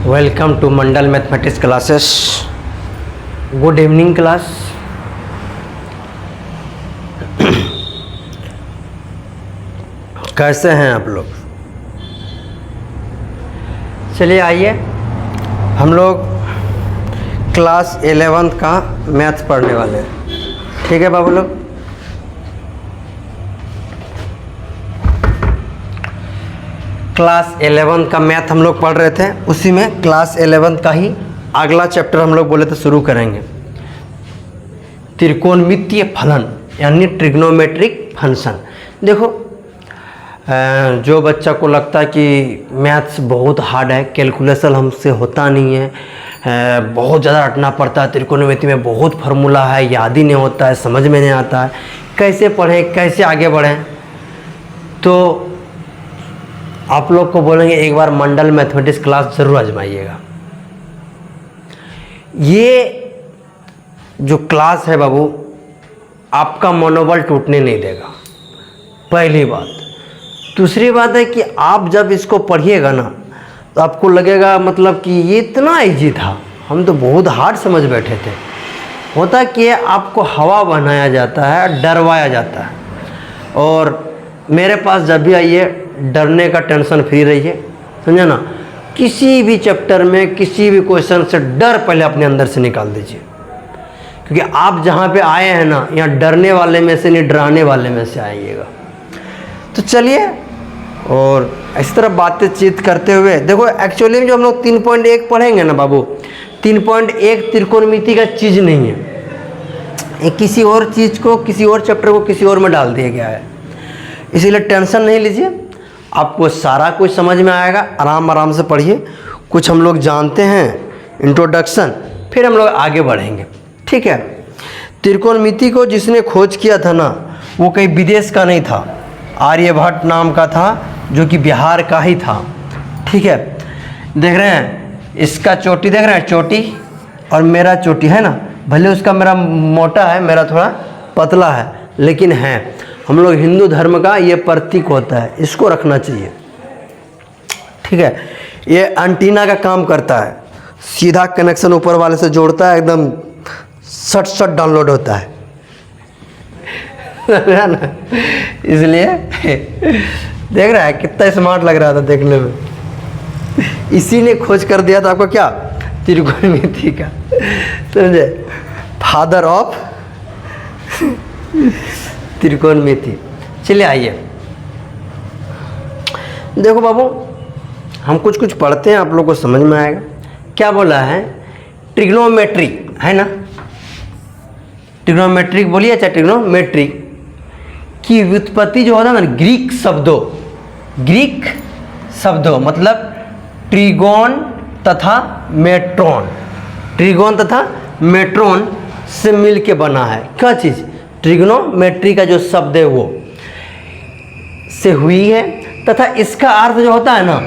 Welcome to Mandal mathematics classes. Good evening class. कैसे हैं आप लोग? चलिए आइए हम लोग क्लास 11th का मैथ्स पढ़ने वाले हैं। ठीक है बाबू लोग, क्लास 11th का मैथ हम लोग पढ़ रहे थे, उसी में क्लास 11th का ही अगला चैप्टर हम लोग बोले तो शुरू करेंगे। त्रिकोणमितीय फलन यानी ट्रिग्नोमेट्रिक फंक्शन। देखो जो बच्चा को लगता है कि मैथ्स बहुत हार्ड है, कैलकुलेशन हमसे होता नहीं है, बहुत ज़्यादा रटना पड़ता है, त्रिकोणमिति में बहुत फार्मूला है, याद ही नहीं होता है, समझ में नहीं आता है, कैसे पढ़ें, कैसे आगे बढ़ें, तो आप लोग को बोलेंगे एक बार मंडल मैथमेटिक्स क्लास ज़रूर आजमाइएगा। ये जो क्लास है बाबू, आपका मनोबल टूटने नहीं देगा, पहली बात। दूसरी बात है कि आप जब इसको पढ़िएगा ना तो आपको लगेगा मतलब कि ये इतना इजी था, हम तो बहुत हार्ड समझ बैठे थे। होता कि आपको हवा बनाया जाता है, डरवाया जाता है। और मेरे पास जब भी आइए, डरने का टेंशन फ्री रहिए, समझे ना। किसी भी चैप्टर में किसी भी क्वेश्चन से डर पहले अपने अंदर से निकाल दीजिए, क्योंकि आप जहाँ पे आए हैं ना, यहाँ डरने वाले में से नहीं, डराने वाले में से आइएगा। तो चलिए, और इस तरह बातचीत करते हुए देखो, एक्चुअली में जो हम लोग 3.1 पढ़ेंगे ना बाबू, 3.1 त्रिकोणमिति का चीज़ नहीं है, ये किसी और चीज़ को, किसी और चैप्टर को किसी और में डाल दिया गया है। इसीलिए टेंशन नहीं लीजिए, आपको सारा कुछ समझ में आएगा। आराम आराम से पढ़िए, कुछ हम लोग जानते हैं, इंट्रोडक्शन, फिर हम लोग आगे बढ़ेंगे। ठीक है। त्रिकोणमिति को जिसने खोज किया था ना, वो कहीं विदेश का नहीं था, आर्यभट्ट नाम का था, जो कि बिहार का ही था। ठीक है। देख रहे हैं इसका चोटी, देख रहे हैं चोटी, और मेरा चोटी है ना, भले उसका मेरा मोटा है, मेरा थोड़ा पतला है, लेकिन है, हम लोग हिंदू धर्म का ये प्रतीक होता है, इसको रखना चाहिए। ठीक है। ये एंटीना का काम करता है, सीधा कनेक्शन ऊपर वाले से जोड़ता है, एकदम सट सट डाउनलोड होता है ना। इसलिए देख रहा है कितना स्मार्ट लग रहा था देखने में, इसी ने खोज कर दिया था आपको क्या, त्रिकोणमिति का, समझे, फादर ऑफ त्रिकोणमिति। चलिए आइए, देखो बाबू, हम कुछ कुछ पढ़ते हैं, आप लोग को समझ में आएगा। क्या बोला है? ट्रिग्नोमेट्री है ना, ट्रिग्नोमेट्रिक बोलिए, चाहे ट्रिग्नोमेट्रिक की व्युत्पत्ति जो होता है ना, ग्रीक शब्दों मतलब ट्रिगोन तथा मेट्रोन, ट्रिगोन तथा मेट्रोन से मिल के बना है। क्या चीज़? ट्रिग्नोमेट्री का जो शब्द है वो से हुई है, तथा इसका अर्थ जो होता है ना,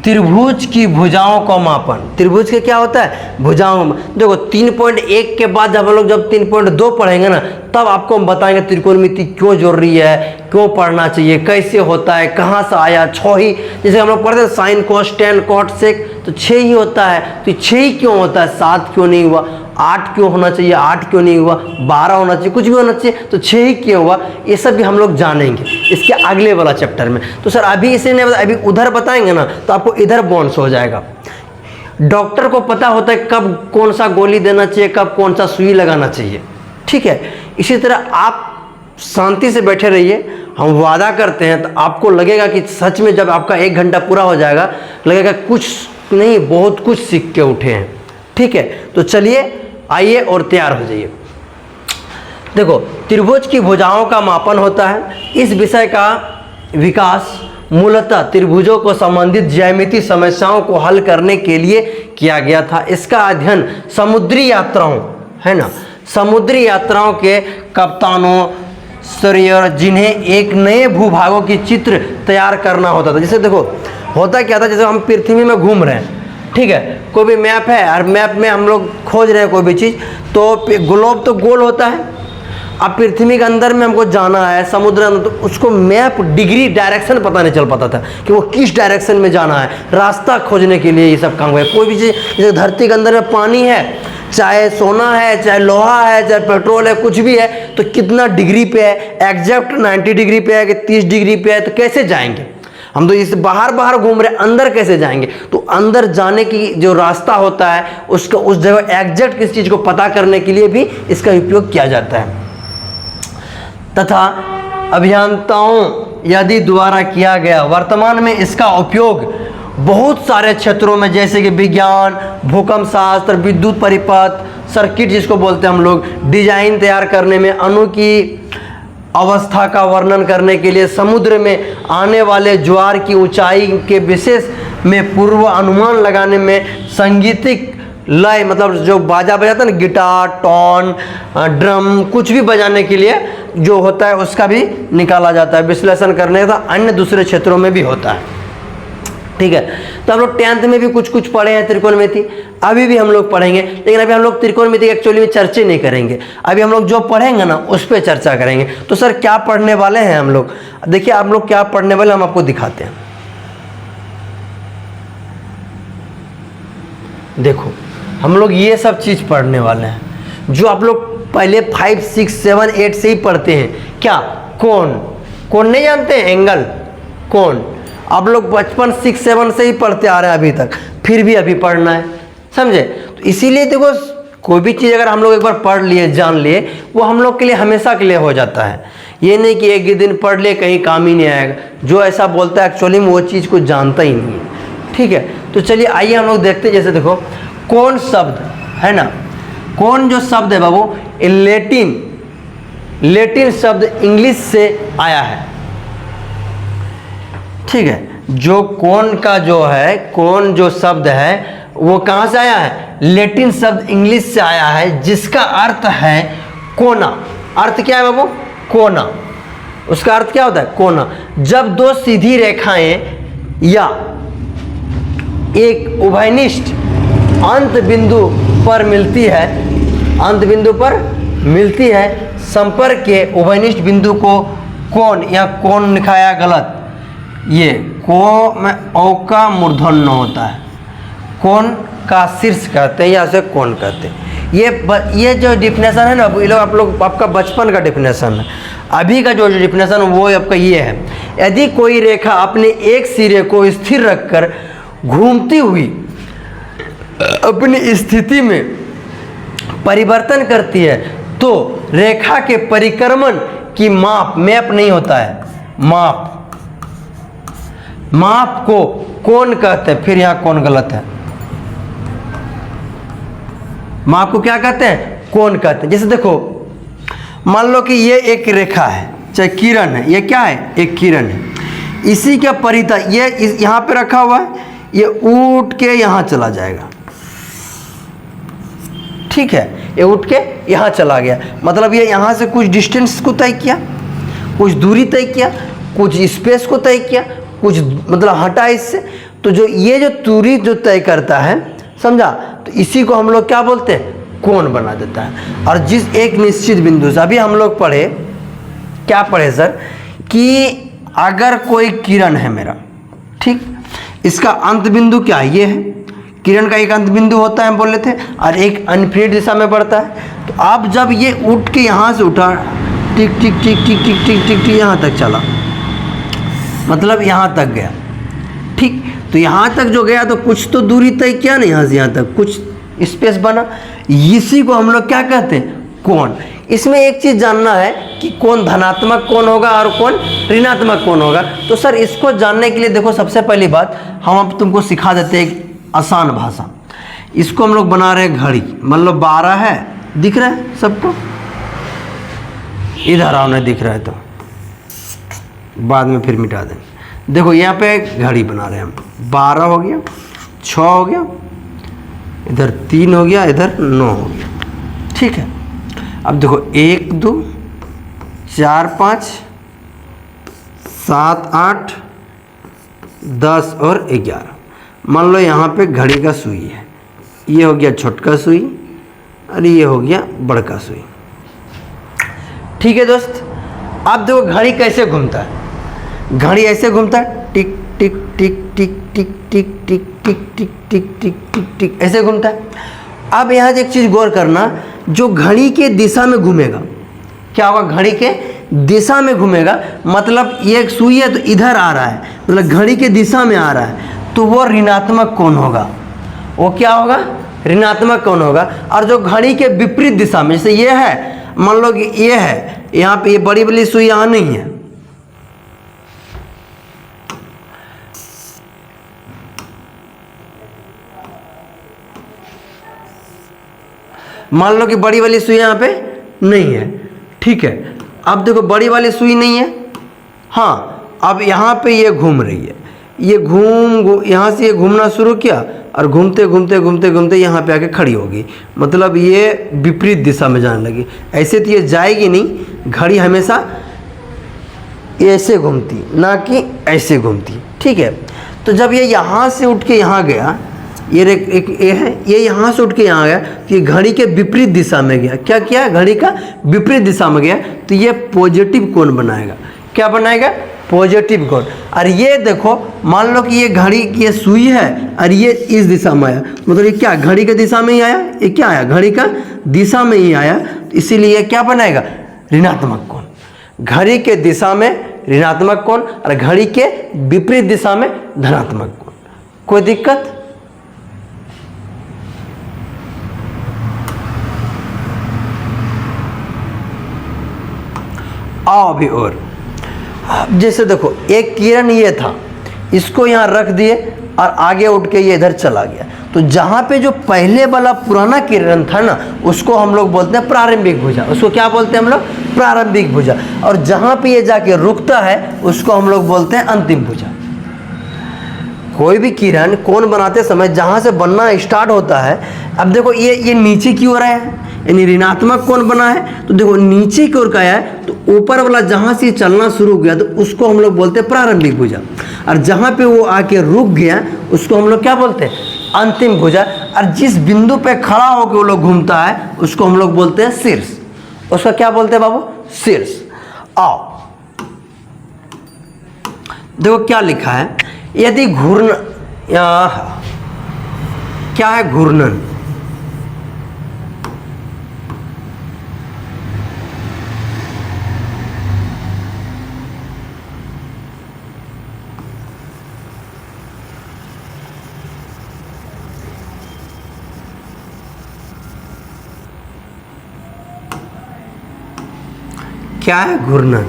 त्रिभुज की भुजाओं का मापन। त्रिभुज के क्या होता है? भुजाओं। देखो 3.1 के बाद जब हम लोग जब 3.2 पढ़ेंगे ना, तब आपको हम बताएंगे त्रिकोणमिति क्यों जरूरी है, क्यों पढ़ना चाहिए, कैसे होता है, कहाँ से आया। 6 ही, जैसे हम लोग पढ़ते हैं sine cos tan cot sec, तो 6 ही होता है, तो 6 ही क्यों होता है, 7 क्यों नहीं हुआ, 8 क्यों होना चाहिए, 8 क्यों नहीं हुआ, 12 होना चाहिए, कुछ भी होना चाहिए, तो 6 ही क्यों हुआ, ये सब भी हम लोग जानेंगे इसके अगले वाला चैप्टर में। तो सर अभी इसे नहीं बता, अभी उधर बताएंगे ना तो आपको इधर बाउंस हो जाएगा। डॉक्टर को पता होता है कब कौन सा गोली देना चाहिए, कब कौन सा सुई लगाना चाहिए। ठीक है। इसी तरह आप शांति से बैठे रहिए, हम वादा करते हैं, तो आपको लगेगा कि सच में जब आपका 1 घंटा पूरा हो जाएगा, लगेगा कुछ नहीं बहुत कुछ सीख के उठे हैं। ठीक है। तो चलिए आइए और तैयार हो जाइए। देखो, त्रिभुज की भुजाओं का मापन होता है। इस विषय का विकास मूलतः त्रिभुजों को संबंधित ज्यामितीय समस्याओं को हल करने के लिए किया गया था। इसका अध्ययन समुद्री यात्राओं, है ना, समुद्री यात्राओं के कप्तानों सरियर, जिन्हें एक नए भूभागों की चित्र तैयार करना होता था। जैसे देखो होता क्या था, जैसे हम पृथ्वी में घूम रहे हैं, ठीक है, कोई भी मैप है और मैप में हम लोग खोज रहे हैं कोई भी चीज़, तो ग्लोब तो गोल होता है, अब पृथ्वी के अंदर में हमको जाना है समुद्र अंदर, तो उसको मैप डिग्री डायरेक्शन पता नहीं चल पाता था कि वो किस डायरेक्शन में जाना है। रास्ता खोजने के लिए ये सब काम हुआ। कोई भी चीज़, जैसे धरती के अंदर में पानी है, चाहे सोना है, चाहे लोहा है, चाहे पेट्रोल है, कुछ भी है, तो कितना डिग्री पे है, एग्जैक्ट 90 डिग्री पे है कि 30 डिग्री पे है, तो कैसे जाएंगे हम? तो इस बाहर घूम रहे, अंदर कैसे जाएंगे? तो अंदर जाने की जो रास्ता होता है उसका, उस जगह एग्जैक्ट किस चीज़ को पता करने के लिए भी इसका उपयोग किया जाता है। तथा अभियंताओं यदि द्वारा किया गया, वर्तमान में इसका उपयोग बहुत सारे क्षेत्रों में, जैसे कि विज्ञान, भूकंप शास्त्र, विद्युत परिपथ, सर्किट जिसको बोलते हैं हम लोग, डिजाइन तैयार करने में, अणु की अवस्था का वर्णन करने के लिए, समुद्र में आने वाले ज्वार की ऊंचाई के विशेष में पूर्व अनुमान लगाने में, संगीतिक लय मतलब जो बाजा बजाता है ना, गिटार, टॉन, ड्रम, कुछ भी बजाने के लिए जो होता है उसका भी निकाला जाता है, विश्लेषण करने का अन्य दूसरे क्षेत्रों में भी होता है। ठीक है, तो हम लोग 10th में भी कुछ पढ़े हैं त्रिकोणमिति, अभी भी हम लोग पढ़ेंगे, लेकिन अभी हम लोग त्रिकोणमिति एक्चुअली में चर्चा नहीं करेंगे। अभी हम लोग जो पढ़ेंगे ना उस पर चर्चा करेंगे। तो सर क्या पढ़ने वाले हैं हम लोग? देखिए आप लोग क्या पढ़ने वाले हम आपको दिखाते हैं। देखो हम लोग ये सब चीज़ पढ़ने वाले हैं जो आप लोग पहले 5, 6, 7, 8 से ही पढ़ते हैं। क्या? कोण नहीं जानते हैं? एंगल, कोण आप लोग बचपन 6, 7 से ही पढ़ते आ रहे हैं अभी तक, फिर भी अभी पढ़ना है, समझे? तो इसीलिए देखो कोई भी चीज़ अगर हम लोग एक बार पढ़ लिए, जान लिए, वो हम लोग के लिए हमेशा के लिए हो जाता है। ये नहीं कि एक ही दिन पढ़ लिए कहीं काम ही नहीं आएगा। जो ऐसा बोलता है एक्चुअली में वो चीज़ को जानता ही नहीं है। ठीक है, तो चलिए आइए हम लोग देखते हैं। जैसे देखो कोण शब्द है ना, कोण जो शब्द है बाबू, लेटिन शब्द इंग्लिश से आया है। ठीक है, जो कोण का जो है, कोण जो शब्द है वो कहाँ से आया है? लेटिन शब्द इंग्लिश से आया है, जिसका अर्थ है कोना। अर्थ क्या है बाबू? कोना। उसका अर्थ क्या होता है? कोना। जब दो सीधी रेखाएं या एक उभयनिष्ठ अंत बिंदु पर मिलती है, अंत बिंदु पर मिलती है, संपर्क के उभयनिष्ठ बिंदु को कोण या कोण लिखाया गलत, ये को में ओ का मूर्धन्य होता है, कोण का शीर्ष कहते हैं या उसे कोण कहते हैं। ये जो डिफिनेशन है ना, ये लोग आप लोग आपका बचपन का डिफिनेशन है। अभी का जो डिफिनेशन वो आपका ये है, यदि कोई रेखा अपने एक सिरे को स्थिर रखकर घूमती हुई अपनी स्थिति में परिवर्तन करती है तो रेखा के परिक्रमण की मैप नहीं होता है, माप को कोण कहते हैं। फिर यहाँ कोण गलत है, माप को क्या कहते हैं? कोण कहते हैं। जैसे देखो मान लो कि ये एक रेखा है, चाहे किरण है, ये क्या है? एक किरण है। इसी का परिता ये यहाँ पे रखा हुआ है, ये उठ के यहाँ चला जाएगा। ठीक है, ये उठ के यहाँ चला गया, मतलब ये यहाँ से कुछ डिस्टेंस को तय किया, कुछ दूरी तय किया, कुछ स्पेस को तय किया, कुछ मतलब हटा इससे। तो जो ये जो दूरी जो तय करता है, समझा? तो इसी को हम लोग क्या बोलते हैं? कोण बना देता है। और जिस एक निश्चित बिंदु से, अभी हम लोग पढ़े, क्या पढ़े सर? कि अगर कोई किरण है मेरा, ठीक, इसका अंत बिंदु क्या है? ये है, किरण का एक अंत बिंदु होता है हम बोल रहे थे, और एक अनफिनिट दिशा में बढ़ता है। तो अब जब ये उठ के यहाँ से उठा, टिक टिक टिक टिक टिक टिक टिक टिक यहाँ तक चला, मतलब यहाँ तक गया। ठीक, तो यहाँ तक जो गया तो कुछ तो दूरी तय किया ना, यहाँ से यहाँ तक कुछ स्पेस बना। इसी को हम लोग क्या कहते हैं? कोण। इसमें एक चीज़ जानना है कि कौन धनात्मक कोण होगा और कौन ऋणात्मक कोण होगा। तो सर इसको जानने के लिए देखो, सबसे पहली बात हम अब तुमको सिखा देते हैं एक आसान भाषा। इसको हम लोग बना रहे हैं घड़ी, मान लो 12 है, दिख रहा है सबको? इधर आओ, नहीं दिख रहा है तो बाद में फिर मिटा देंगे। देखो यहाँ पे घड़ी बना रहे हैं हम, 12 हो गया, 6 हो गया, इधर 3 हो गया, इधर 9 हो गया। ठीक है, अब देखो 1 2 4 5 7 8 10 और 11। मान लो यहाँ पे घड़ी का सुई है, ये हो गया छोटका सुई और ये हो गया बड़का सुई। ठीक है दोस्त। अब देखो घड़ी कैसे घूमता है, घड़ी ऐसे घूमता है, टिक टिक टिक टिक टिक टिक टिक टिक टिक टिक टिक टिक टिक ऐसे घूमता है। अब यहाँ एक चीज़ गौर करना, जो घड़ी के दिशा में घूमेगा क्या होगा, घड़ी के दिशा में घूमेगा, मतलब ये एक सुई है तो इधर आ रहा है, मतलब घड़ी के दिशा में आ रहा है, तो वो ऋणात्मक कोण होगा। वो क्या होगा, ऋणात्मक कोण होगा। और जो घड़ी के विपरीत दिशा में, जैसे ये है, मान लो कि ये है, यहाँ पे ये बड़ी वाली सुई यहाँ नहीं है, मान लो कि बड़ी वाली सुई यहाँ पे नहीं है, ठीक है। अब देखो बड़ी वाली सुई नहीं है, हाँ, अब यहाँ पे ये घूम रही है, ये यहाँ से ये घूमना शुरू किया और घूमते घूमते घूमते घूमते यहाँ पे आके खड़ी होगी, मतलब ये विपरीत दिशा में जाने लगी। ऐसे तो ये जाएगी नहीं, घड़ी हमेशा ऐसे घूमती ना कि ऐसे घूमती, ठीक है। तो जब ये यहाँ से उठ के यहाँ गया, ये है, ये यहाँ से उठ के यहाँ गया, तो ये घड़ी के विपरीत दिशा में गया। क्या किया, घड़ी का विपरीत दिशा में गया, तो ये पॉजिटिव कोण बनाएगा। क्या बनाएगा, पॉजिटिव कोण। और ये देखो, मान लो कि ये घड़ी की ये सुई है और ये इस दिशा में आया, मतलब ये क्या घड़ी के दिशा में ही आया, ये क्या आया, घड़ी का दिशा में ही आया, इसीलिए क्या बनाएगा, ऋणात्मक कोण। घड़ी के दिशा में ऋणात्मक कोण और घड़ी के विपरीत दिशा में धनात्मक कोण। कोई दिक्कत? आओ अभी और, जैसे देखो एक किरण ये था, इसको यहाँ रख दिए और आगे उठ के ये इधर चला गया, तो जहाँ पे जो पहले वाला पुराना किरण था ना, उसको हम लोग बोलते हैं प्रारंभिक भुजा। उसको क्या बोलते हैं हम लोग, प्रारंभिक भुजा। और जहाँ पे ये जाके रुकता है उसको हम लोग बोलते हैं अंतिम भुजा। कोई भी किरण कोण बनाते समय जहाँ से बनना स्टार्ट होता है, अब देखो ये नीचे की ओर आया है, यानी ऋणात्मक कोण बना है, तो देखो नीचे की ओर का आया है, तो ऊपर वाला जहाँ से चलना शुरू गया तो उसको हम लोग बोलते हैं प्रारंभिक भुजा। और जहाँ पे वो आके रुक गया उसको हम लोग क्या बोलते हैं, अंतिम भुजा। और जिस बिंदु पे खड़ा होकर वो लोग घूमता है उसको हम लोग बोलते हैं शीर्ष। उसका क्या बोलते हैं बाबू, शीर्ष। आओ देखो क्या लिखा है, यदि घूर्णन, क्या है घूर्णन, क्या है घूर्णन,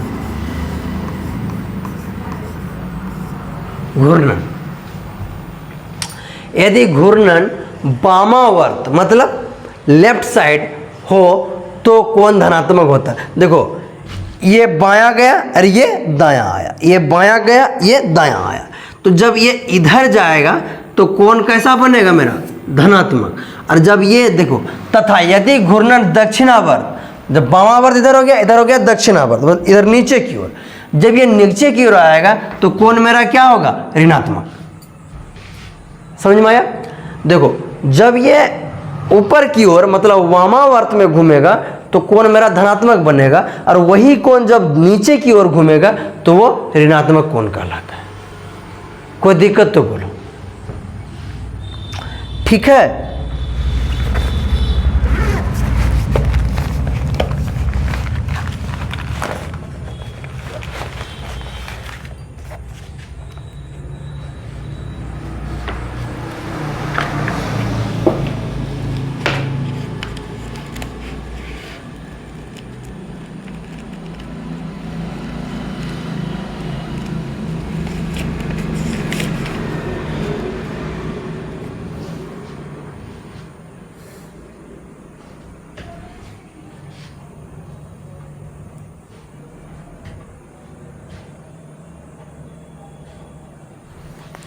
घूर्णन। यदि घूर्णन वामावर्त मतलब लेफ्ट साइड हो तो कोण धनात्मक होता है। देखो ये बायां गया और ये दायां आया, ये बायां गया ये दायां आया, तो जब ये इधर जाएगा तो कोण कैसा बनेगा मेरा, धनात्मक। और जब ये देखो, तथा यदि घूर्णन दक्षिणावर्त, जब वामावर्त इधर हो गया दक्षिणावर्त, मतलब इधर नीचे की ओर, जब ये नीचे की ओर आएगा तो कोण मेरा क्या होगा, ऋणात्मक। समझ में आया? देखो जब ये ऊपर की ओर मतलब वामावर्त में घूमेगा तो कोण मेरा धनात्मक बनेगा, और वही कोण जब नीचे की ओर घूमेगा तो वो ऋणात्मक कोण कहलाता है। कोई दिक्कत तो बोलो, ठीक है।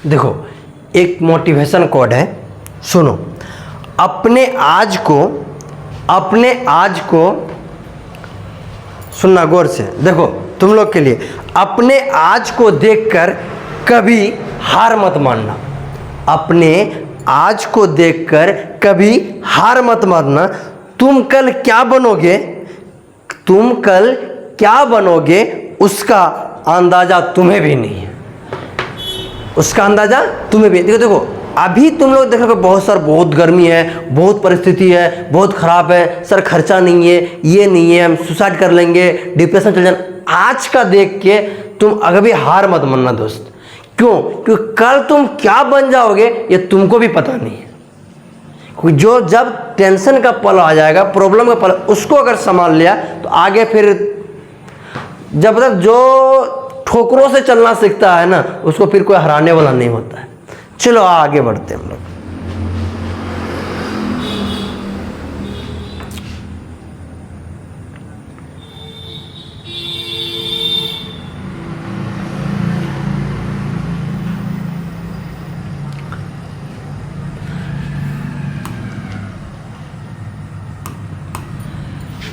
देखो एक मोटिवेशन कोड है, सुनो। अपने आज को सुनना गौर से, देखो तुम लोग के लिए, अपने आज को देखकर कभी हार मत मानना। अपने आज को देखकर कभी हार मत मानना। तुम कल क्या बनोगे, तुम कल क्या बनोगे उसका अंदाजा तुम्हें भी नहीं है, उसका अंदाजा तुम्हें भी। देखो देखो अभी तुम लोग देखोगे बहुत सर बहुत गर्मी है, बहुत परिस्थिति है, बहुत ख़राब है सर, खर्चा नहीं है, ये नहीं है, हम सुसाइड कर लेंगे, डिप्रेशन चल जाना। आज का देख के तुम अगर भी हार मत मानना दोस्त। क्यों? क्योंकि कल तुम क्या बन जाओगे ये तुमको भी पता नहीं है। क्योंकि जो जब टेंशन का पल आ जाएगा, प्रॉब्लम का पल, उसको अगर संभाल लिया तो आगे फिर जब तक जो ठोकरों से चलना सीखता है ना, उसको फिर कोई हराने वाला नहीं होता है। चलो आगे बढ़ते हैं हम लोग।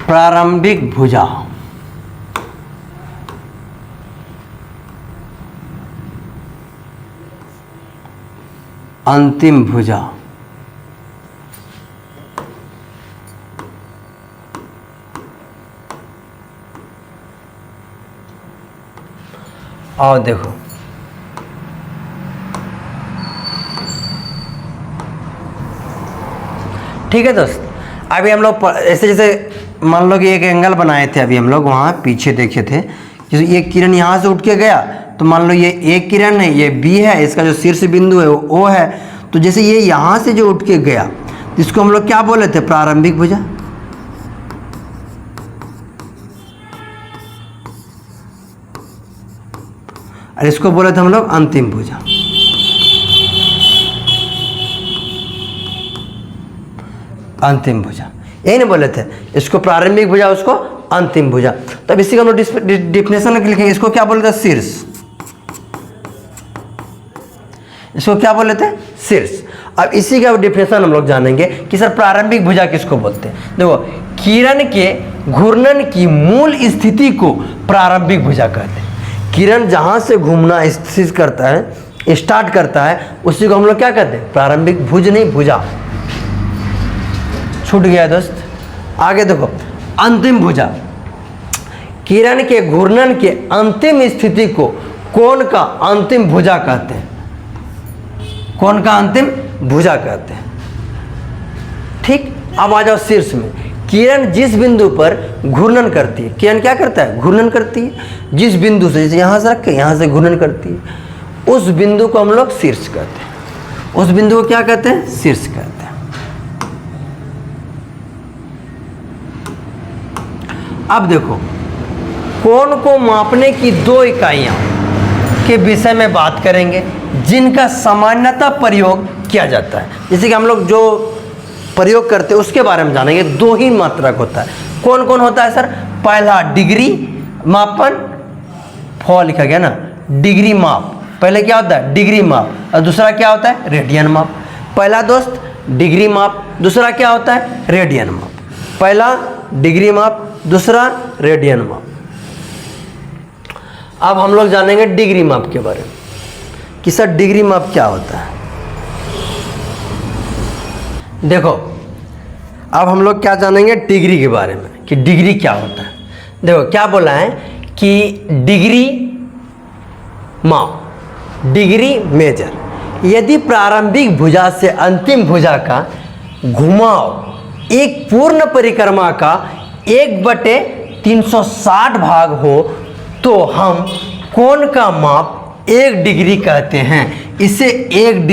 प्रारंभिक भुजा, अंतिम भुजा, और देखो ठीक है दोस्त। अभी हम लोग ऐसे जैसे मान लो कि एक एंगल बनाए थे, अभी हम लोग वहाँ पीछे देखे थे, जैसे ये किरण यहाँ से उठ के गया तो मान लो ये एक किरण है, ये बी है, इसका जो शीर्ष बिंदु है वो ओ है। तो जैसे ये यहाँ से जो उठ के गया इसको हम लोग क्या बोले थे? प्रारंभिक भुजा। और इसको बोले थे हम लोग अंतिम भुजा। अंतिम भुजा यही नहीं बोले थे? इसको प्रारंभिक भुजा, उसको अंतिम भुजा। तब इसी का हम लोग डिफिनेशन लिखेंगे। इसको क्या बोले थे? शीर्ष। इसको क्या बोले थे? शीर्ष। अब इसी का डिफिनेशन हम लोग जानेंगे कि सर प्रारंभिक भुजा किसको बोलते हैं। देखो किरण के घूर्णन की मूल स्थिति को प्रारंभिक भुजा कहते हैं। किरण जहां से घूमना स्थित करता है, स्टार्ट करता है, उसी को हम लोग क्या कहते हैं? प्रारंभिक। भुज नहीं, भुजा। छूट गया दोस्त। आगे देखो अंतिम भुजा। किरण के घूर्णन के अंतिम स्थिति को कोण का अंतिम भुजा कहते हैं। कोण का अंतिम भुजा कहते हैं। ठीक, अब आ जाओ शीर्ष में। किरण जिस बिंदु पर घूर्णन करती है, किरण क्या करता है? घूर्णन करती है। जिस बिंदु से, जैसे यहाँ से रख के यहाँ से घूर्णन करती है, उस बिंदु को हम लोग शीर्ष कहते हैं। उस बिंदु को क्या कहते हैं? शीर्ष कहते हैं। अब देखो कोण को मापने की दो इकाइयां के विषय में बात करेंगे जिनका सामान्यतः प्रयोग किया जाता है। जैसे कि हम लोग जो प्रयोग करते हैं उसके बारे में जानेंगे। दो ही मात्रक होता है। कौन कौन होता है सर? पहला डिग्री मापन, फॉ लिखा गया ना, डिग्री माप। पहले क्या होता है? डिग्री माप। और दूसरा क्या होता है? रेडियन माप। पहला दोस्त डिग्री माप, दूसरा क्या होता है? रेडियन माप। पहला डिग्री माप, दूसरा रेडियन माप। अब हम लोग जानेंगे डिग्री माप के बारे में कि सर डिग्री माप क्या होता है। देखो अब हम लोग क्या जानेंगे डिग्री के बारे में कि डिग्री क्या होता है। देखो क्या बोला है कि डिग्री माप, डिग्री मेजर। यदि प्रारंभिक भुजा से अंतिम भुजा का घुमाव एक पूर्ण परिक्रमा का 1/360 भाग हो तो हम कोण का माप 1 डिग्री कहते हैं। इसे 1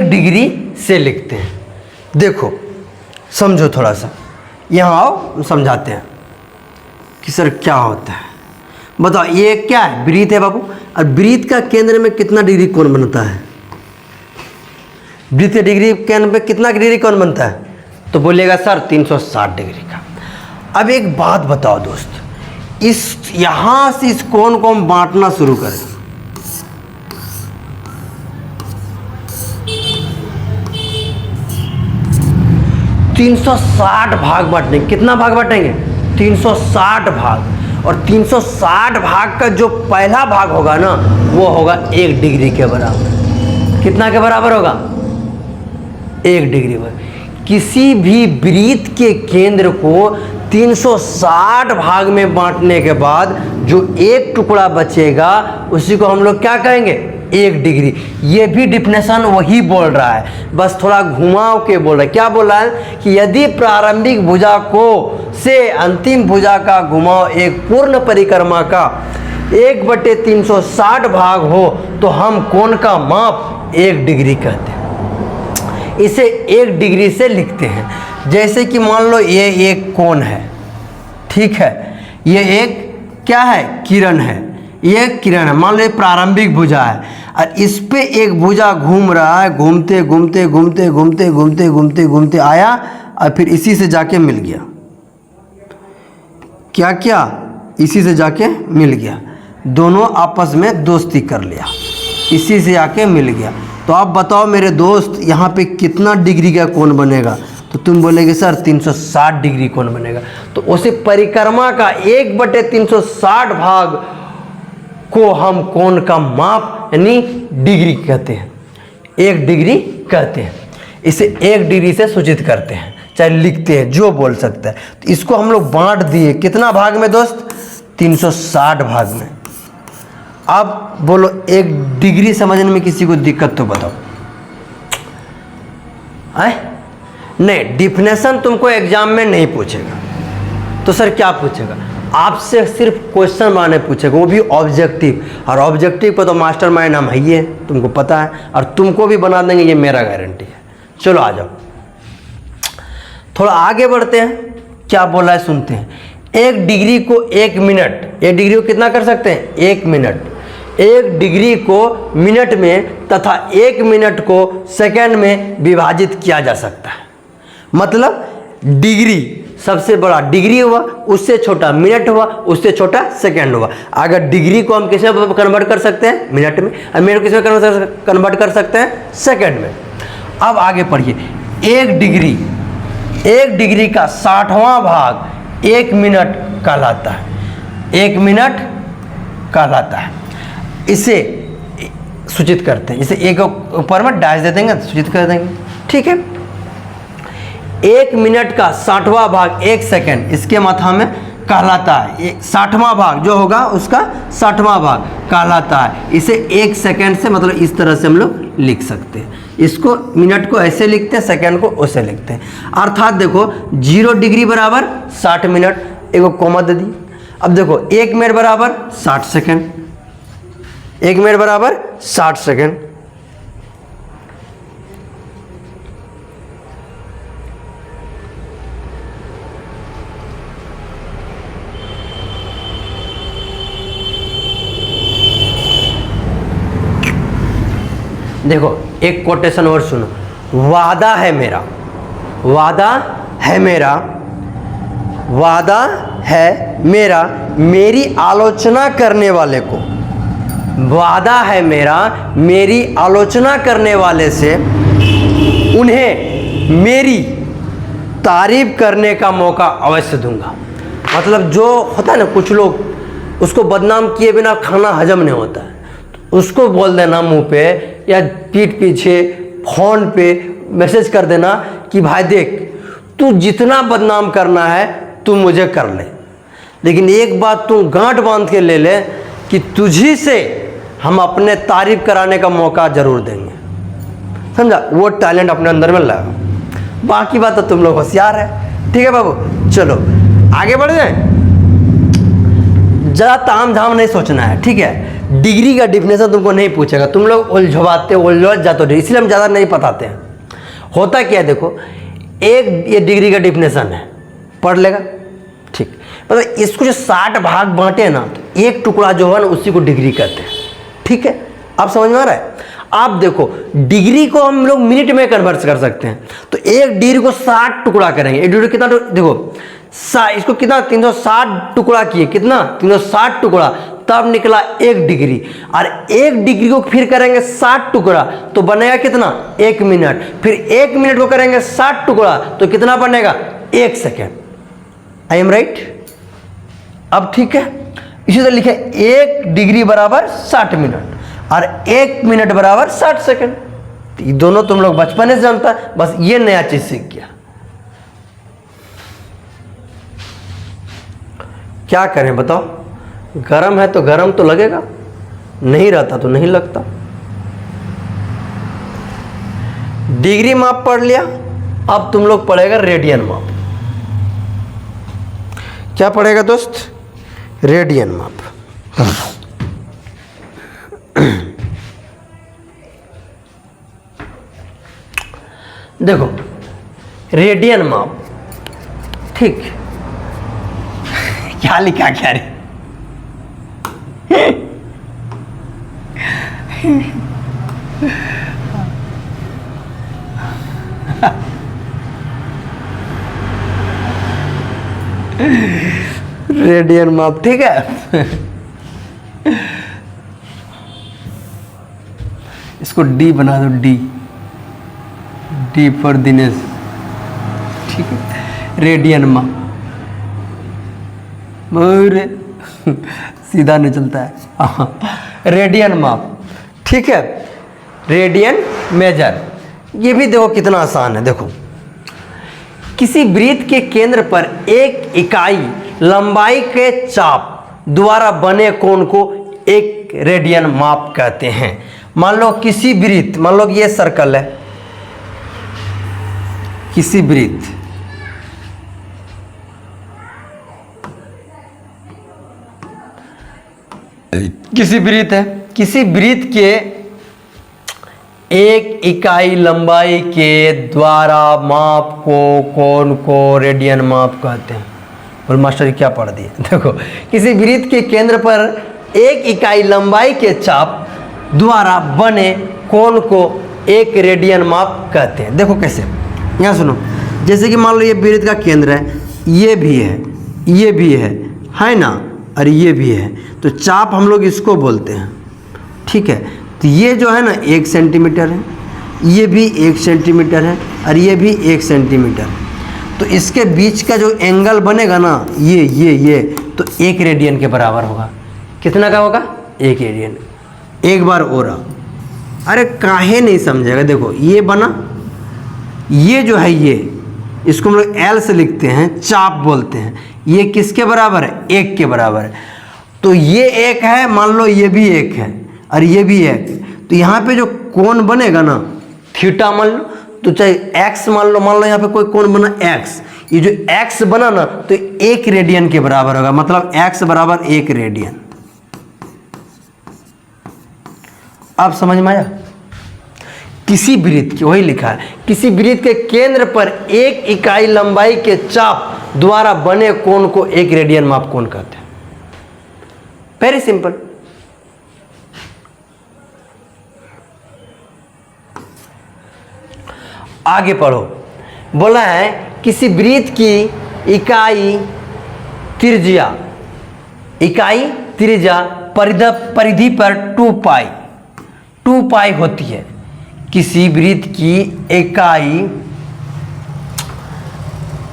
डिग्री से लिखते हैं। देखो समझो थोड़ा सा, यहाँ आओ समझाते हैं कि सर क्या होता है। बताओ ये क्या है? वृत्त है बाबू। और वृत्त का केंद्र में कितना डिग्री कोण बनता है? वृत्त डिग्री केंद्र में कितना डिग्री कोण बनता है? तो बोलिएगा सर 360 डिग्री का। अब एक बात बताओ दोस्त, इस यहां से इस कोण को हम बांटना शुरू करें। तीन 360 भाग बांटेंगे। कितना भाग बांटेंगे? 360 भाग। और 360 भाग का जो पहला भाग होगा ना, वो होगा 1 डिग्री के बराबर। कितना के बराबर होगा? 1 डिग्री पर। किसी भी वृत्त के केंद्र को 360 भाग में बांटने के बाद जो एक टुकड़ा बचेगा उसी को हम लोग क्या कहेंगे, 1 डिग्री। ये भी डिफिनेशन वही बोल रहा है, बस थोड़ा घुमाव के बोल रहा है। क्या बोल रहा है कि यदि प्रारंभिक भुजा को से अंतिम भुजा का घुमाव एक पूर्ण परिक्रमा का 1/360 भाग हो तो हम कोण का माप 1 डिग्री कहते हैं। इसे 1 डिग्री से लिखते हैं। जैसे कि मान लो ये एक कोण है, ठीक है, ये एक क्या है, किरण है, ये किरण है, मान लो प्रारंभिक भुजा है और इस पे एक भुजा घूम रहा है, घूमते घूमते घूमते घूमते घूमते घूमते घूमते आया और फिर इसी से जाके मिल गया। क्या क्या, इसी से जाके मिल गया, दोनों आपस में दोस्ती कर लिया, इसी से आके मिल गया। तो आप बताओ मेरे दोस्त यहाँ पे कितना डिग्री का कोण बनेगा, तो तुम बोलेगे सर 360 डिग्री कोण बनेगा। तो उसे परिक्रमा का 1/360 भाग को हम कोण का माप यानी डिग्री कहते हैं, 1 डिग्री कहते हैं। इसे 1 डिग्री से सूचित करते हैं, चाहे लिखते हैं, जो बोल सकता है। तो इसको हम लोग बांट दिए कितना भाग में दोस्त, 360 भाग में। अब बोलो 1 डिग्री समझने में किसी को दिक्कत तो बताओ। नहीं, डिफिनेशन तुमको एग्जाम में नहीं पूछेगा, तो सर क्या पूछेगा, आपसे सिर्फ क्वेश्चन बनाने पूछेगा, वो भी ऑब्जेक्टिव। और ऑब्जेक्टिव पर तो मास्टर माइंड हम ही है, तुमको पता है, और तुमको भी बना देंगे, ये मेरा गारंटी है। चलो आ जाओ, थोड़ा आगे बढ़ते हैं, क्या बोला है सुनते हैं। 1 डिग्री को 1 मिनट, 1 डिग्री को कितना कर सकते हैं, 1 मिनट। 1 डिग्री को मिनट में तथा 1 मिनट को सेकंड में विभाजित किया जा सकता है। मतलब डिग्री सबसे बड़ा डिग्री हुआ, उससे छोटा मिनट हुआ, उससे छोटा सेकंड हुआ। अगर डिग्री को हम किस में कन्वर्ट कर सकते हैं, मिनट में, और मिनट को किस में कन्वर्ट कर सकते हैं, सेकंड में। अब आगे पढ़िए, 1 डिग्री का 60वां भाग 1 मिनट कहलाता है, 1 मिनट कहलाता है। इसे सूचित करते हैं, इसे एक ऊपर में डैश दे देंगे, सूचित कर देंगे, ठीक है। 1 मिनट का 60वां भाग 1 सेकंड इसके माथा में कहलाता है। 60वां भाग जो होगा उसका 60वां भाग कहलाता है। इसे 1 सेकंड से, मतलब इस तरह से हम लोग लिख सकते हैं। इसको मिनट को ऐसे लिखते हैं, सेकंड को ऐसे लिखते हैं। अर्थात देखो 0 डिग्री बराबर 60 मिनट, एक कॉमा दे दी। अब देखो 1 मिनट बराबर 60 सेकंड, 1 मिनट बराबर 60 सेकंड। देखो एक कोटेशन और सुनो, वादा है मेरा, वादा है मेरा, वादा है मेरा मेरी आलोचना करने वाले को, वादा है मेरा मेरी आलोचना करने वाले से उन्हें मेरी तारीफ करने का मौका अवश्य दूंगा। मतलब जो होता है ना, कुछ लोग उसको बदनाम किए बिना खाना हजम नहीं होता है, तो उसको बोल देना मुंह पे या पीठ पीछे फोन पे मैसेज कर देना कि भाई देख, तू जितना बदनाम करना है तू मुझे कर ले, लेकिन एक बात तू गांठ बांध के ले ले कि तुझी से हम अपने तारीफ कराने का मौका जरूर देंगे। समझा, वो टैलेंट अपने अंदर में लगा। बाकी बात तो तुम लोग होशियार है, ठीक है बाबू। चलो आगे बढ़ जाए, ज़्यादा ताम झाम नहीं सोचना है, ठीक है। डिग्री का डिफिनेशन तुमको नहीं पूछेगा, तुम लोग उलझ जाते हो, इसलिए हम ज़्यादा नहीं बताते हैं। होता क्या है देखो, एक ये डिग्री का डिफिनेशन है, पढ़ लेगा, ठीक। मतलब इसको जो 60 भाग बांटे ना, तो एक टुकड़ा जो है ना उसी को डिग्री कहते हैं, ठीक है। आप समझ में आ रहा है। आप देखो डिग्री को हम लोग मिनट में कन्वर्ट कर सकते हैं, तो 1 डिग्री को 60 टुकड़ा करेंगे। 1 डिग्री कितना, देखो इसको कितना 360 टुकड़ा किए, कितना 360 टुकड़ा, तब निकला 1 डिग्री। और 1 डिग्री को फिर करेंगे 60 टुकड़ा तो बनेगा कितना, 1 मिनट। फिर 1 मिनट को करेंगे 60 टुकड़ा तो कितना बनेगा, 1 सेकेंड। I am right. अब ठीक है, इसी तरह लिखे 1 डिग्री बराबर 60 मिनट और 1 मिनट बराबर 60 सेकेंड। ये दोनों तुम लोग बचपन से जानता है, बस ये नया चीज सीख गया। क्या करें बताओ, गरम है तो गरम तो लगेगा, नहीं रहता तो नहीं लगता। डिग्री माप पढ़ लिया, अब तुम लोग पढ़ेगा रेडियन माप। क्या पढ़ेगा दोस्त? रेडियन माप। देखो रेडियन माप, ठीक क्या लिखा क्या रे? रेडियन माप, ठीक है। इसको डी बना दो, डी, डी फॉर दिनेश, ठीक है। रेडियन माप और सीधा नहीं चलता है। रेडियन माप, ठीक है। रेडियन मेजर, ये भी देखो कितना आसान है। देखो किसी वृत्त के केंद्र पर एक इकाई लंबाई के चाप द्वारा बने कोण को एक रेडियन माप कहते हैं। मान लो किसी वृत्त, मान लो ये सर्कल है, किसी वृत्त, किसी वृत्त है, किसी वृत्त के एक इकाई लंबाई के द्वारा माप को कोण को रेडियन माप कहते हैं। बोल मास्टर जी क्या पढ़ दिए? देखो किसी वृत्त के केंद्र पर एक इकाई लंबाई के चाप द्वारा बने कोण को एक रेडियन माप कहते हैं। देखो कैसे, यहाँ सुनो, जैसे कि मान लो ये वृत्त का केंद्र है, ये भी है, ये भी है ना, और ये भी है, तो चाप हम लोग इसको बोलते हैं, ठीक है। तो ये जो है ना 1 सेंटीमीटर है, ये भी 1 सेंटीमीटर है, और ये भी 1 सेंटीमीटर। तो इसके बीच का जो एंगल बनेगा ना, ये तो 1 रेडियन के बराबर होगा। कितना का होगा? 1 रेडियन। एक बार और, अरे काहे नहीं समझेगा? देखो ये बना, ये जो है ये, इसको हम लोग एल से लिखते हैं, चाप बोलते हैं। ये किसके बराबर है? 1 के बराबर है। तो ये 1 है, मान लो ये भी 1 है और ये भी 1, तो यहाँ पे जो कोण बनेगा ना, थीटा मान लो, तो चाहे एक्स मान लो यहाँ पे कोई कोण बना एक्स, ये जो एक्स बना ना तो 1 रेडियन के बराबर होगा, मतलब एक्स बराबर 1 रेडियन। अब समझ में आया? किसी वृत्त की, वही लिखा है, किसी वृत्त के केंद्र पर एक इकाई लंबाई के चाप द्वारा बने कोण को 1 रेडियन माप कोण कहते हैं। Very simple. आगे पढ़ो, बोला है किसी वृत्त की इकाई त्रिज्या, इकाई त्रिज्या परिधि पर 2 पाई होती है। किसी वृत्त की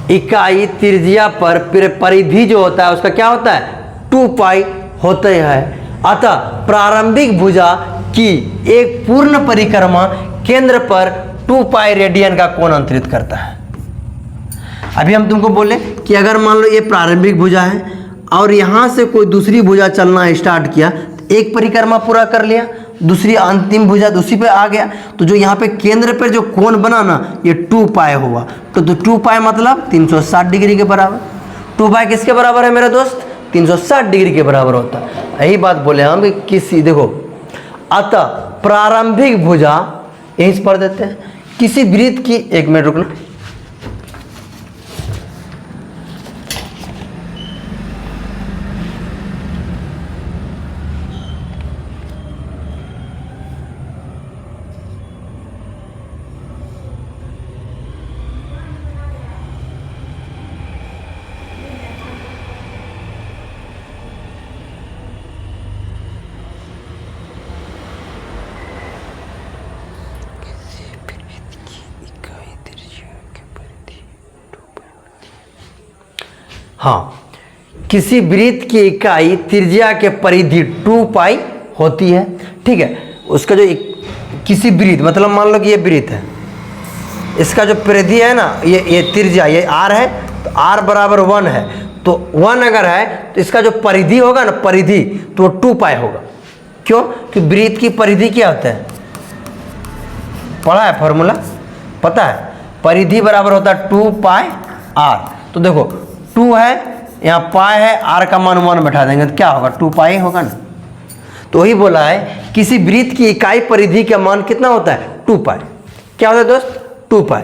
इकाई त्रिज्या पर परिधि जो होता है उसका क्या होता है? 2 पाई होते हैं। अतः प्रारंभिक भुजा की एक पूर्ण परिक्रमा केंद्र पर 2 पाई रेडियन का कोण अंतरित करता है। अभी हम तुमको बोले कि अगर मान लो ये प्रारंभिक भुजा है और यहाँ से कोई दूसरी भुजा चलना स्टार्ट किया, तो एक परिक्रमा पूरा कर लिया, दूसरी अंतिम भुजा दूसरी पे आ गया, तो जो यहाँ पे केंद्र पर जो कोण बना ना, ये 2 पाई हुआ। तो 2 पाई मतलब 360 डिग्री के बराबर। 2 पाई किसके बराबर है मेरे दोस्त? 360 डिग्री के बराबर होता है। यही बात बोले हम कि किसी, देखो, अतः प्रारंभिक भुजा, यहीं से पढ़ देते हैं, किसी वृत्त की, 1 मिनट रुकना, हाँ, किसी वृत्त की इकाई त्रिज्या के परिधि 2 पाई होती है, ठीक है। उसका जो किसी वृत्त, मतलब मान लो कि ये वृत्त है, इसका जो परिधि है ना, ये त्रिज्या, ये r है, तो r बराबर 1 है, तो 1 अगर है तो इसका जो परिधि होगा ना, परिधि, तो 2 पाई होगा। क्यों? कि वृत्त की परिधि क्या होता है, पढ़ा है फॉर्मूला, पता है? परिधि बराबर होता है 2 पाई r। तो देखो 2 है, यहाँ पाई है, r का मान 1 बैठा देंगे तो क्या होगा, 2 पाई होगा ना। तो वही बोला है किसी वृत्त की इकाई परिधि का मान कितना होता है, 2 पाई। क्या होता है दोस्त, 2 पाई।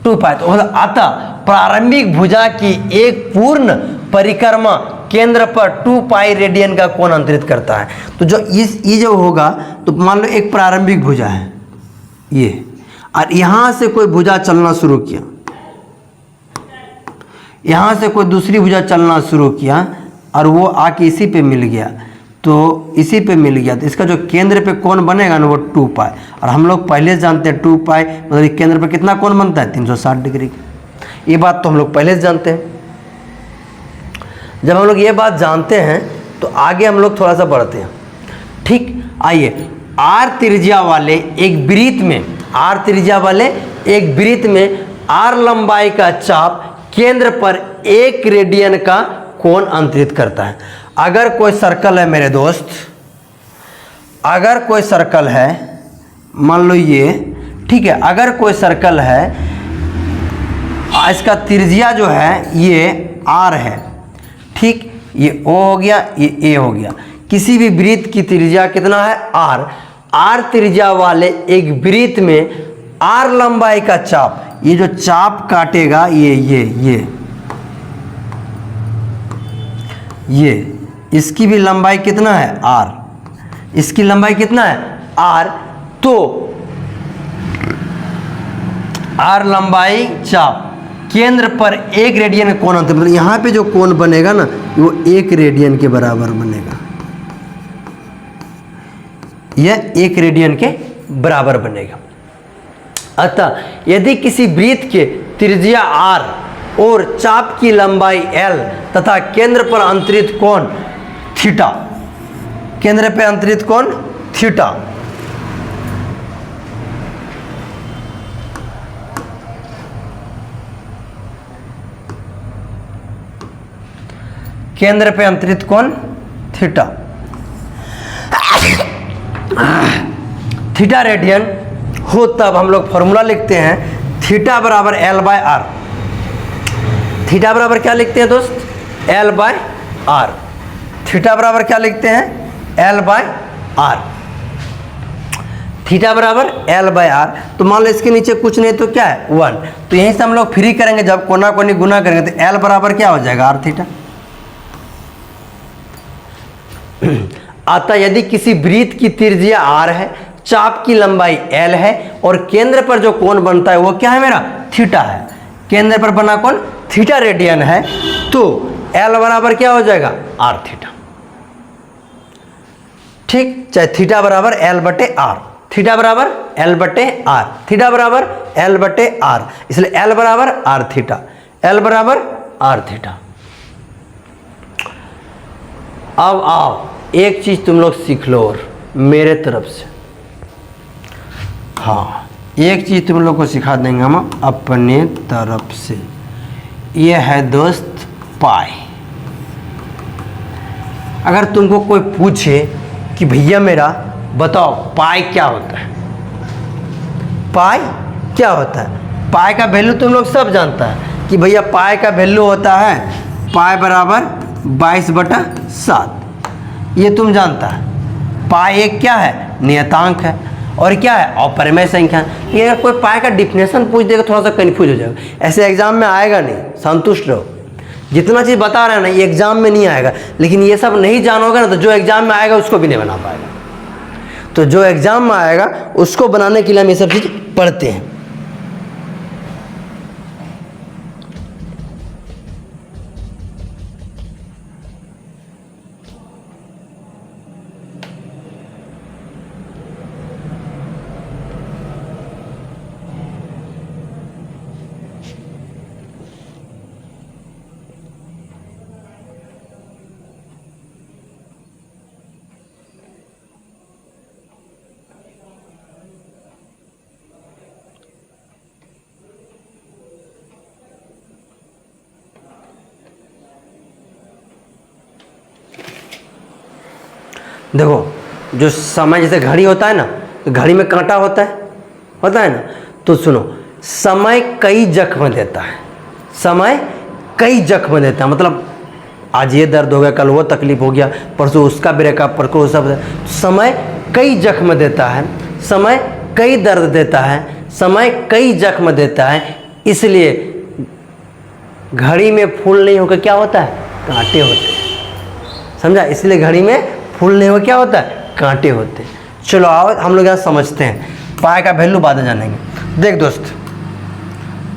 2 पाई तो अतः प्रारंभिक भुजा की एक पूर्ण परिक्रमा केंद्र पर 2 पाई रेडियन का कोण अंतरित करता है। तो जो ये जो होगा, तो मान लो एक प्रारंभिक भुजा है ये, और यहां से कोई भुजा चलना शुरू किया, यहां से कोई दूसरी भुजा चलना शुरू किया और वो आके इसी पे मिल गया, तो इसी पे मिल गया, तो इसका जो केंद्र पे कोण बनेगा ना वो 2 पाई। और हम लोग पहले से जानते हैं 2 पाई मतलब केंद्र पे कितना कोण बनता है, 360 डिग्री का। ये बात तो हम लोग पहले से जानते हैं। जब हम लोग ये बात जानते हैं तो आगे हम लोग थोड़ा सा बढ़ते हैं। ठीक, आइए, r त्रिज्या वाले एक वृत्त में, r त्रिज्या वाले एक वृत्त में r लंबाई का चाप केंद्र पर 1 रेडियन का कोण अंतरित करता है। अगर कोई सर्कल है मेरे दोस्त, अगर कोई सर्कल है, मान लो ये, ठीक है, अगर कोई सर्कल है, इसका त्रिज्या जो है ये r है, ठीक, ये O हो गया, ये A हो गया। किसी भी वृत्त की त्रिज्या कितना है, r त्रिज्या वाले एक वृत्त में r लंबाई का चाप, ये जो चाप काटेगा ये इसकी भी लंबाई कितना है, r, इसकी लंबाई कितना है, r। तो r लंबाई चाप केंद्र पर 1 रेडियन का कोण अंतरित, मतलब यहाँ पे जो कोण बनेगा ना वो 1 रेडियन के बराबर बनेगा, यह 1 रेडियन के बराबर बनेगा। अतः यदि किसी वृत्त के त्रिज्या r और चाप की लंबाई l तथा केंद्र पर अंतरित कोण थीटा, केंद्र पर अंतरित कोण थीटा, केंद्र पे अंतरित कोण थीटा, थीटा रेडियन हो, तब हम लोग फॉर्मूला लिखते हैं थीटा बराबर L बाय आर। थीटा बराबर क्या लिखते हैं दोस्त, L बाय आर। थीटा बराबर क्या लिखते हैं, L बाय आर। थीटा बराबर L बाय आर। तो मान लो इसके नीचे कुछ नहीं तो क्या है, 1, तो यहीं से हम लोग फ्री करेंगे, जब कोना कोनी गुना करेंगे तो L बराबर क्या हो जाएगा, r थीटा। अतः यदि किसी वृत्त की त्रिज्या r है, चाप की लंबाई l है और केंद्र पर जो कोण बनता है वो क्या है मेरा, थीटा है, केंद्र पर बना कोण थीटा रेडियन है, तो l बराबर क्या हो जाएगा, r थीटा। ठीक, चाहे थीटा बराबर l बटे r, थीटा बराबर l बटे r, थीटा बराबर l बटे r, इसलिए l बराबर r थीटा, l बराबर r थीटा। अब आओ एक चीज तुम लोग सीख लो और मेरे तरफ से, हाँ एक चीज तुम लोग को सिखा देंगे हम अपने तरफ से, ये है दोस्त पाई। अगर तुमको कोई पूछे कि भैया मेरा बताओ पाई क्या होता है, पाई क्या होता है, पाई का वैल्यू तुम लोग सब जानता है कि भैया पाई का वैल्यू होता है पाई बराबर 22/7, ये तुम जानता है। पाई एक क्या है, नियतांक है, और क्या है, अपरिमेय संख्या। ये अगर कोई पाई का डिफिनेशन पूछ देगा थोड़ा सा कन्फ्यूज हो जाएगा, ऐसे एग्जाम में आएगा नहीं, संतुष्ट रहो। जितना चीज़ बता रहे हैं ना ये एग्जाम में नहीं आएगा, लेकिन ये सब नहीं जानोगे ना तो जो एग्जाम में आएगा उसको भी नहीं बना पाएगा। तो जो एग्जाम में आएगा उसको बनाने के लिए हम ये सब चीज़ पढ़ते हैं। देखो जो समय जैसे घड़ी होता है ना, तो घड़ी में कांटा होता है ना, तो सुनो, समय कई जख्म देता है, समय कई जख्म देता है, मतलब आज ये दर्द हो गया, कल वो तकलीफ हो गया, परसों उसका ब्रेकअप, परसों सब। समय कई जख्म देता है, समय कई दर्द देता है, समय कई जख्म देता है, इसलिए घड़ी में फूल नहीं होकर क्या होता है, कांटे होते हैं। समझा? इसलिए घड़ी में फूल नहीं होकर क्या होता है, कांटे होते हैं। चलो आओ हम लोग यहाँ समझते हैं, पाए का वैल्यू बाद में जानेंगे। देख दोस्त,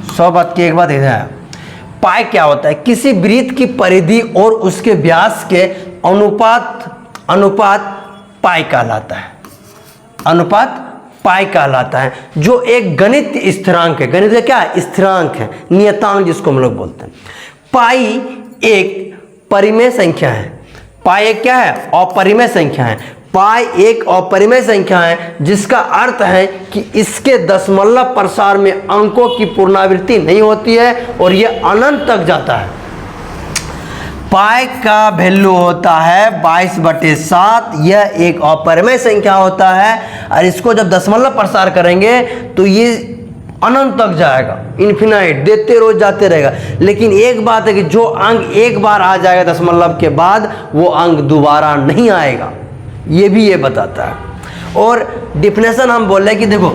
100 बात की एक बात इधर है, पाए क्या होता है, किसी वृत्त की परिधि और उसके व्यास के अनुपात पाई कहलाता है, अनुपात पाई कहलाता है, जो एक गणित स्थिरांक है। गणित का क्या है, स्थिरांक है, नियतांक जिसको हम लोग बोलते हैं। पाई एक परिमेय संख्या है, पाई एक क्या है, अपरिमेय संख्या है। पाई एक अपरिमेय संख्या है, जिसका अर्थ है कि इसके दशमलव प्रसार में अंकों की पुनरावृत्ति नहीं होती है और यह अनंत तक जाता है। पाई का वैल्यू होता है 22/7। यह एक अपरिमेय संख्या होता है और इसको जब दशमलव प्रसार करेंगे तो ये अनंत तक जाएगा, इन्फिनाइट, देते रोज जाते रहेगा। लेकिन एक बात है कि जो अंक एक बार आ जाएगा दशमलव के बाद, वो अंक दोबारा नहीं आएगा, ये भी ये बताता है। और डिफिनेशन हम बोल रहे हैं कि देखो,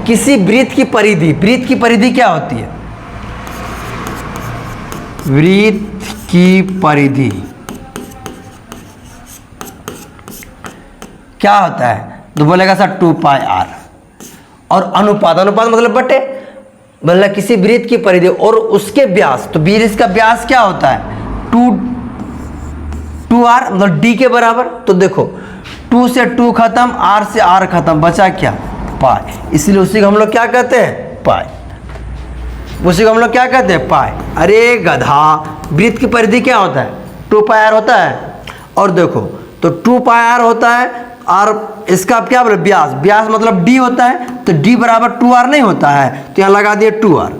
किसी वृत्त की परिधि, वृत्त की परिधि क्या होती है, वृत्त की परिधि क्या होता है, तो बोलेगा सर 2πr। और अनुपात, अनुपात मतलब बटे, मतलब किसी वृत्त की परिधि और उसके व्यास, तो वृत्त का व्यास क्या होता है, 2r, मतलब d के बराबर। तो देखो 2 से 2 खत्म, r से r खत्म, बचा क्या, पाई। इसलिए उसी को हम लोग क्या कहते हैं, पाई। उसी को हम लोग क्या कहते हैं, पाई। अरे गधा, वृत्त की परिधि क्या होता है, 2πr होता है। और देखो तो 2πr होता है और इसका क्या बोले, व्यास, व्यास मतलब d होता है, तो d बराबर 2r नहीं होता है, तो यहाँ लगा दिए 2r।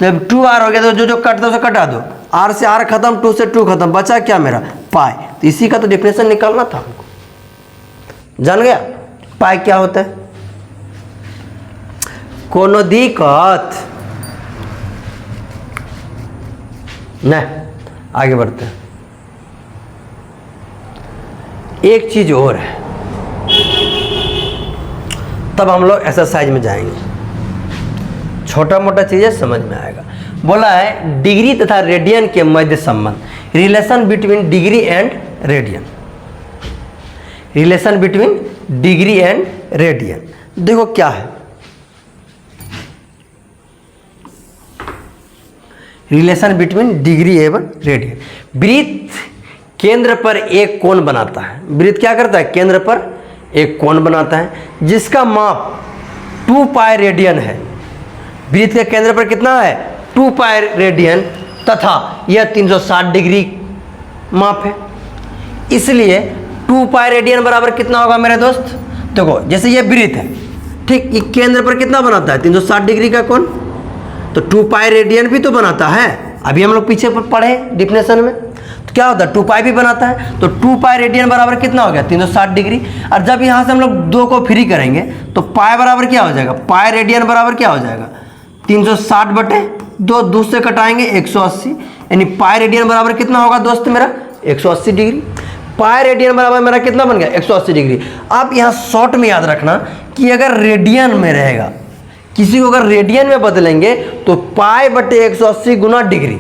जब 2r हो गया तो जो जो कटता उसे कटा दो, r से r खत्म, 2 से 2 खत्म, बचा क्या मेरा, पाई। तो इसी का तो डिफिनेशन निकालना था हमको, जान गया पाई क्या होता है। कोनो दिक्कत नहीं, आगे बढ़ते हैं। एक चीज और है, तब हम लोग एक्सरसाइज में जाएंगे, छोटा मोटा चीजें समझ में आएगा। बोला है डिग्री तथा रेडियन के मध्य संबंध, relation between degree and radian, relation between degree and radian. देखो क्या है, रिलेशन बिटवीन डिग्री एवं रेडियन। वृत्त केंद्र पर एक कोण बनाता है, वृत्त क्या करता है, केंद्र पर एक कोण बनाता है, जिसका माप 2π रेडियन है। वृत्त के केंद्र पर कितना है, 2π रेडियन, तथा यह 360 डिग्री माप है। इसलिए 2π रेडियन बराबर कितना होगा मेरे दोस्त, देखो जैसे ये वृत्त है, ठीक, ये केंद्र पर कितना बनाता है, 360 डिग्री का कोण, तो 2π रेडियन भी तो बनाता है। अभी हम लोग पीछे पढ़े डिफिनेशन में, तो क्या होता है, 2π भी बनाता है, तो 2π रेडियन बराबर कितना हो गया, 360 डिग्री। और जब यहाँ से हम लोग 2 को फ्री करेंगे तो पाई बराबर क्या हो जाएगा, पाई रेडियन बराबर क्या हो जाएगा, 360/2, 2 से कटाएंगे 180, यानी पाई रेडियन बराबर कितना होगा दोस्त मेरा, 180 डिग्री। पाई रेडियन बराबर मेरा कितना बन गया, 180 डिग्री। अब यहाँ शॉर्ट में याद रखना कि अगर रेडियन में रहेगा, किसी को अगर रेडियन में बदलेंगे तो π/180 गुना डिग्री,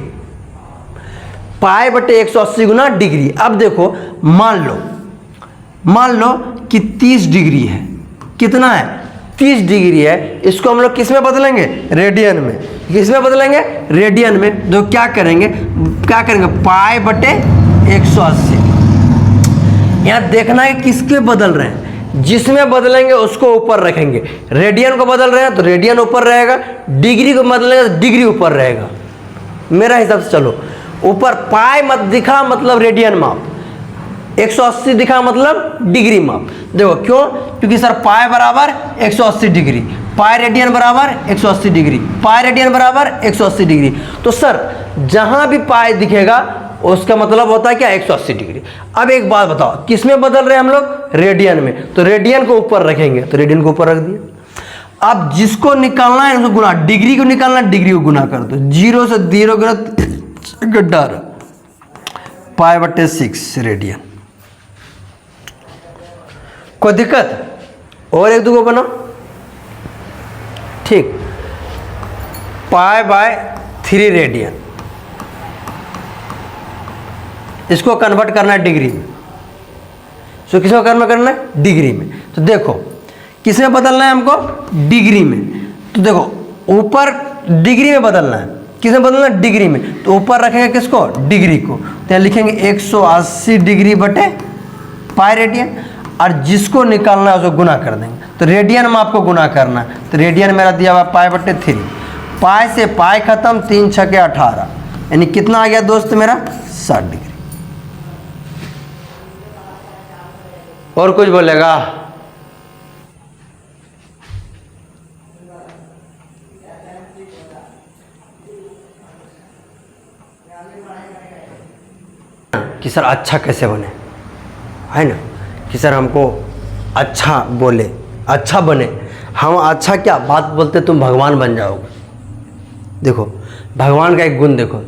π/180 गुना डिग्री। अब देखो मान लो कि 30 डिग्री है, कितना है, 30 डिग्री है, इसको हम लोग किस में बदलेंगे, रेडियन में। किस में बदलेंगे, रेडियन में। तो क्या करेंगे π/180। यहाँ देखना है किसके बदल रहे हैं, जिसमें बदलेंगे उसको ऊपर रखेंगे। रेडियन को बदल रहे हैं तो रेडियन ऊपर रहेगा, डिग्री को बदलेंगे तो डिग्री ऊपर रहेगा, मेरा हिसाब से चलो। ऊपर पाई मत दिखा मतलब रेडियन माप, 180 दिखा मतलब डिग्री माप। देखो क्यों, क्योंकि सर पाई बराबर 180 डिग्री, पाई रेडियन बराबर 180 डिग्री, पाई रेडियन बराबर 180 डिग्री। तो सर जहां भी पाई दिखेगा उसका मतलब होता है क्या, 180 डिग्री। अब एक बात बताओ, किस में बदल रहे हैं हम लोग, रेडियन में, तो रेडियन को ऊपर रखेंगे, तो रेडियन को ऊपर रख दिया। अब जिसको निकालना है उसको गुना, डिग्री को निकालना है, डिग्री को गुना कर दो, 0 से 0 गड्ढा, पाई बटे 6 रेडियन। कोई दिक्कत, और एक दो को बनाओ, ठीक, पाई बाय 3 रेडियन, इसको कन्वर्ट करना है डिग्री में, इसको किसको कन्वर्ट करना है, डिग्री में। तो देखो किस में बदलना है हमको, डिग्री में। तो देखो ऊपर डिग्री में बदलना है, किस में बदलना है, डिग्री में। तो ऊपर रखेंगे किसको, डिग्री को, तो यहाँ लिखेंगे 180 डिग्री बटे पाई रेडियन, और जिसको निकालना है उसको गुना कर देंगे। तो रेडियन में आपको गुना करना है, तो रेडियन मेरा दिया हुआ पाई बटे 3, पाई से पाई खत्म, 3 6 के 18, यानी कितना आ गया दोस्त मेरा, 60 डिग्री। और कुछ बोलेगा, कि सर अच्छा कैसे बने, है ना, कि सर हमको अच्छा बोले, अच्छा बने। हम अच्छा क्या बात बोलते, तुम भगवान बन जाओगे। देखो भगवान का एक गुण देखो,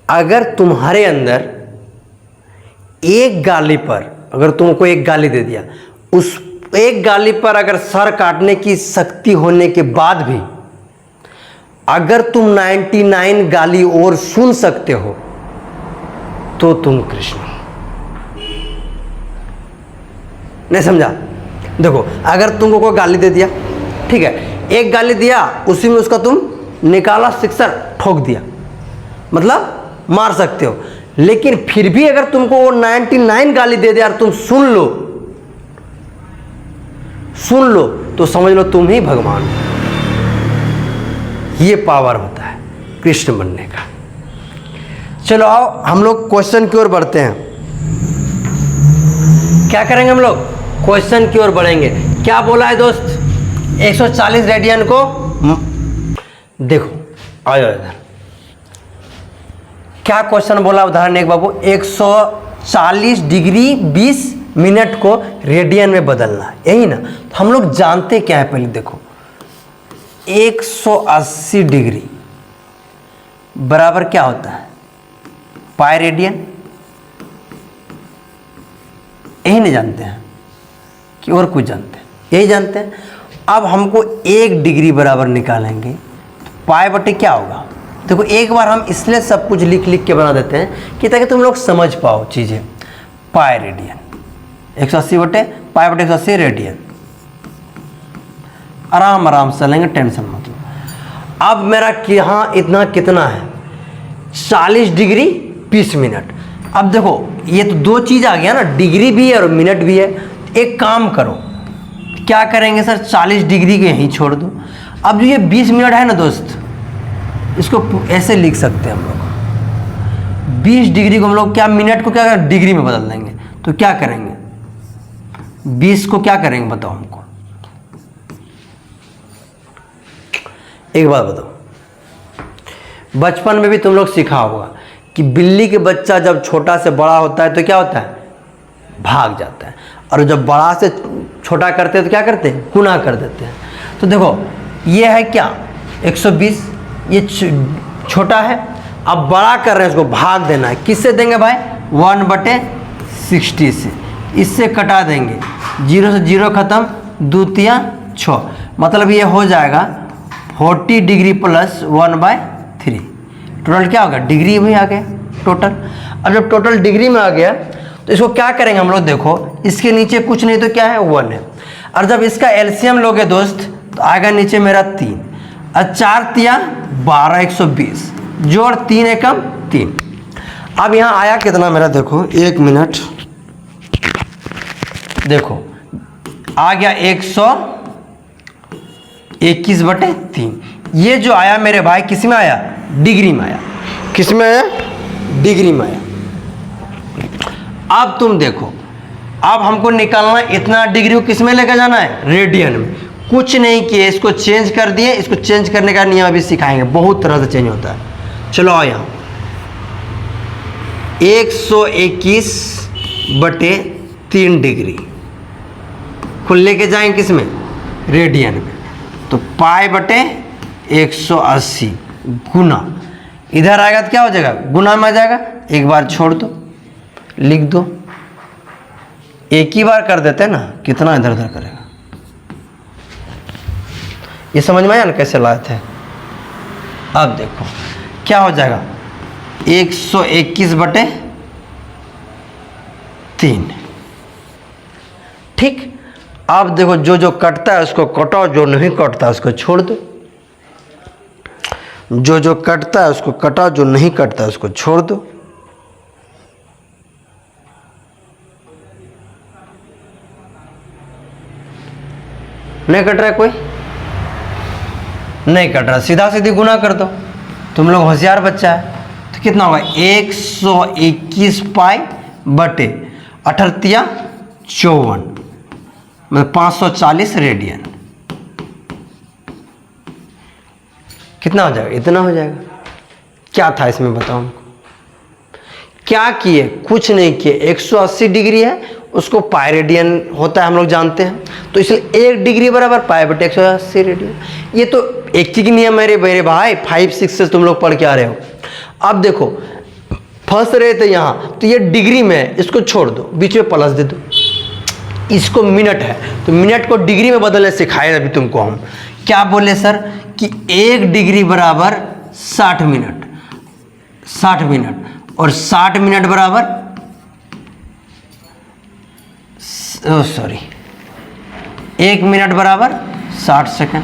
अगर तुम्हारे अंदर एक गाली पर, अगर तुमको एक गाली दे दिया, उस एक गाली पर अगर सर काटने की शक्ति होने के बाद भी अगर तुम 99 गाली और सुन सकते हो तो तुम कृष्ण हो। नहीं समझा, देखो अगर तुमको कोई गाली दे दिया, ठीक है, एक गाली दिया, उसी में उसका तुम निकाला सिक्सर ठोक दिया, मतलब मार सकते हो। लेकिन फिर भी अगर तुमको वो 99 गाली दे दे और तुम सुन लो तो समझ लो तुम ही भगवान हो। ये पावर होता है कृष्ण बनने का। चलो आओ हम लोग क्वेश्चन की ओर बढ़ते हैं। क्या करेंगे हम लोग, क्वेश्चन की ओर बढ़ेंगे। क्या बोला है दोस्त, 140 रेडियन को देखो, आ जाओ इधर। क्या क्वेश्चन बोला उदाहरण एक बाबू, 140 डिग्री 20 मिनट को रेडियन में बदलना, यही ना। तो हम लोग जानते क्या है, पहले देखो 180 डिग्री बराबर क्या होता है, पाई रेडियन, यही नहीं जानते हैं कि और कुछ जानते हैं, यही जानते हैं। अब हमको 1 डिग्री बराबर निकालेंगे, तो पाई बटे क्या होगा। देखो एक बार हम इसलिए सब कुछ लिख के बना देते हैं कि ताकि तुम लोग समझ पाओ चीज़ें। पाई रेडियन 180 बटे पाई बटे 180 रेडियन, आराम से लेंगे, टेंशन मत लो। अब मेरा यहाँ इतना कितना है, 40 डिग्री 20 मिनट। अब देखो ये तो दो चीज़ आ गया ना, डिग्री भी है और मिनट भी है। एक काम करो, क्या करेंगे सर, 40 डिग्री को यहीं छोड़ दो। अब जो ये 20 मिनट है ना दोस्त, इसको ऐसे लिख सकते हैं हम लोग, 20 डिग्री को हम लोग क्या, मिनट को क्या डिग्री में बदल देंगे। तो क्या करेंगे, 20 को क्या करेंगे बताओ हमको, एक बात बताओ, बचपन में भी तुम लोग सीखा होगा कि बिल्ली के बच्चा जब छोटा से बड़ा होता है तो क्या होता है, भाग जाता है, और जब बड़ा से छोटा करते हैं तो क्या करते हैं, गुना कर देते हैं। तो देखो ये है क्या 120, ये छोटा है, अब बड़ा कर रहे हैं, इसको भाग देना है। किससे देंगे भाई, 1/60 से, इससे कटा देंगे, 0 से 0 खत्म, 2 तिया 6, मतलब ये हो जाएगा 40 डिग्री प्लस 1/3। टोटल क्या होगा, डिग्री में आ गया टोटल। अब जब टोटल डिग्री में आ गया तो इसको क्या करेंगे हम लोग, देखो इसके नीचे कुछ नहीं तो क्या है 1 है, और जब इसका एलसीएम लोगे दोस्त तो आएगा नीचे मेरा 3, और 4 तिया 12, 120, जोड़ 3 एकम 3। अब यहाँ आया कितना मेरा, देखो 1 मिनट, देखो आ गया 121/3। ये जो आया मेरे भाई किस में आया, डिग्री में आया। किस में आया, डिग्री में आया। अब तुम देखो, अब हमको निकालना इतना डिग्री को किस में लेकर जाना है, रेडियन में। कुछ नहीं किए, इसको चेंज कर दिए। इसको चेंज करने का नियम अभी सिखाएंगे, बहुत तरह से चेंज होता है। चलो आओ यहाँ 121/3 डिग्री को लेके जाएंगे किस में, रेडियन में। तो π/180 गुना, इधर आएगा तो क्या हो जाएगा, गुना में आ जाएगा। एक बार छोड़ दो, लिख दो, एक ही बार कर देते हैं ना, कितना इधर उधर करेगा। ये समझ में आया ना कैसे लाए थे। अब देखो क्या हो जाएगा, 121/3। ठीक, अब देखो जो जो कटता है उसको कटाओ, जो नहीं कटता है उसको छोड़ दो। जो जो कटता है उसको कटाओ, जो नहीं कटता है उसको छोड़ दो। नहीं कट रहा है कोई, नहीं कट रहा, सीधा सीधी गुना कर दो। तुम लोग होशियार बच्चा है। तो कितना होगा, 121 π/8 मतलब 540 रेडियन। कितना हो जाएगा, इतना हो जाएगा। क्या था इसमें बताओ हमको, क्या किए, कुछ नहीं किए। 180 डिग्री है, उसको पाई रेडियन होता है, हम लोग जानते हैं। तो इसलिए 1 डिग्री बराबर π/180 रेडियन। ये तो एक ही नियम है मेरे भाई, 5-6 से तुम लोग पढ़ के आ रहे हो। अब देखो फंस रहे थे यहाँ, तो ये डिग्री में, इसको छोड़ दो, बीच में प्लस दे दो। इसको मिनट है तो मिनट को डिग्री में बदलने सिखाए अभी तुमको हम। क्या बोले सर कि 1 डिग्री बराबर 60 मिनट, 60 मिनट, और 60 मिनट बराबर 1 मिनट बराबर 60 सेकंड।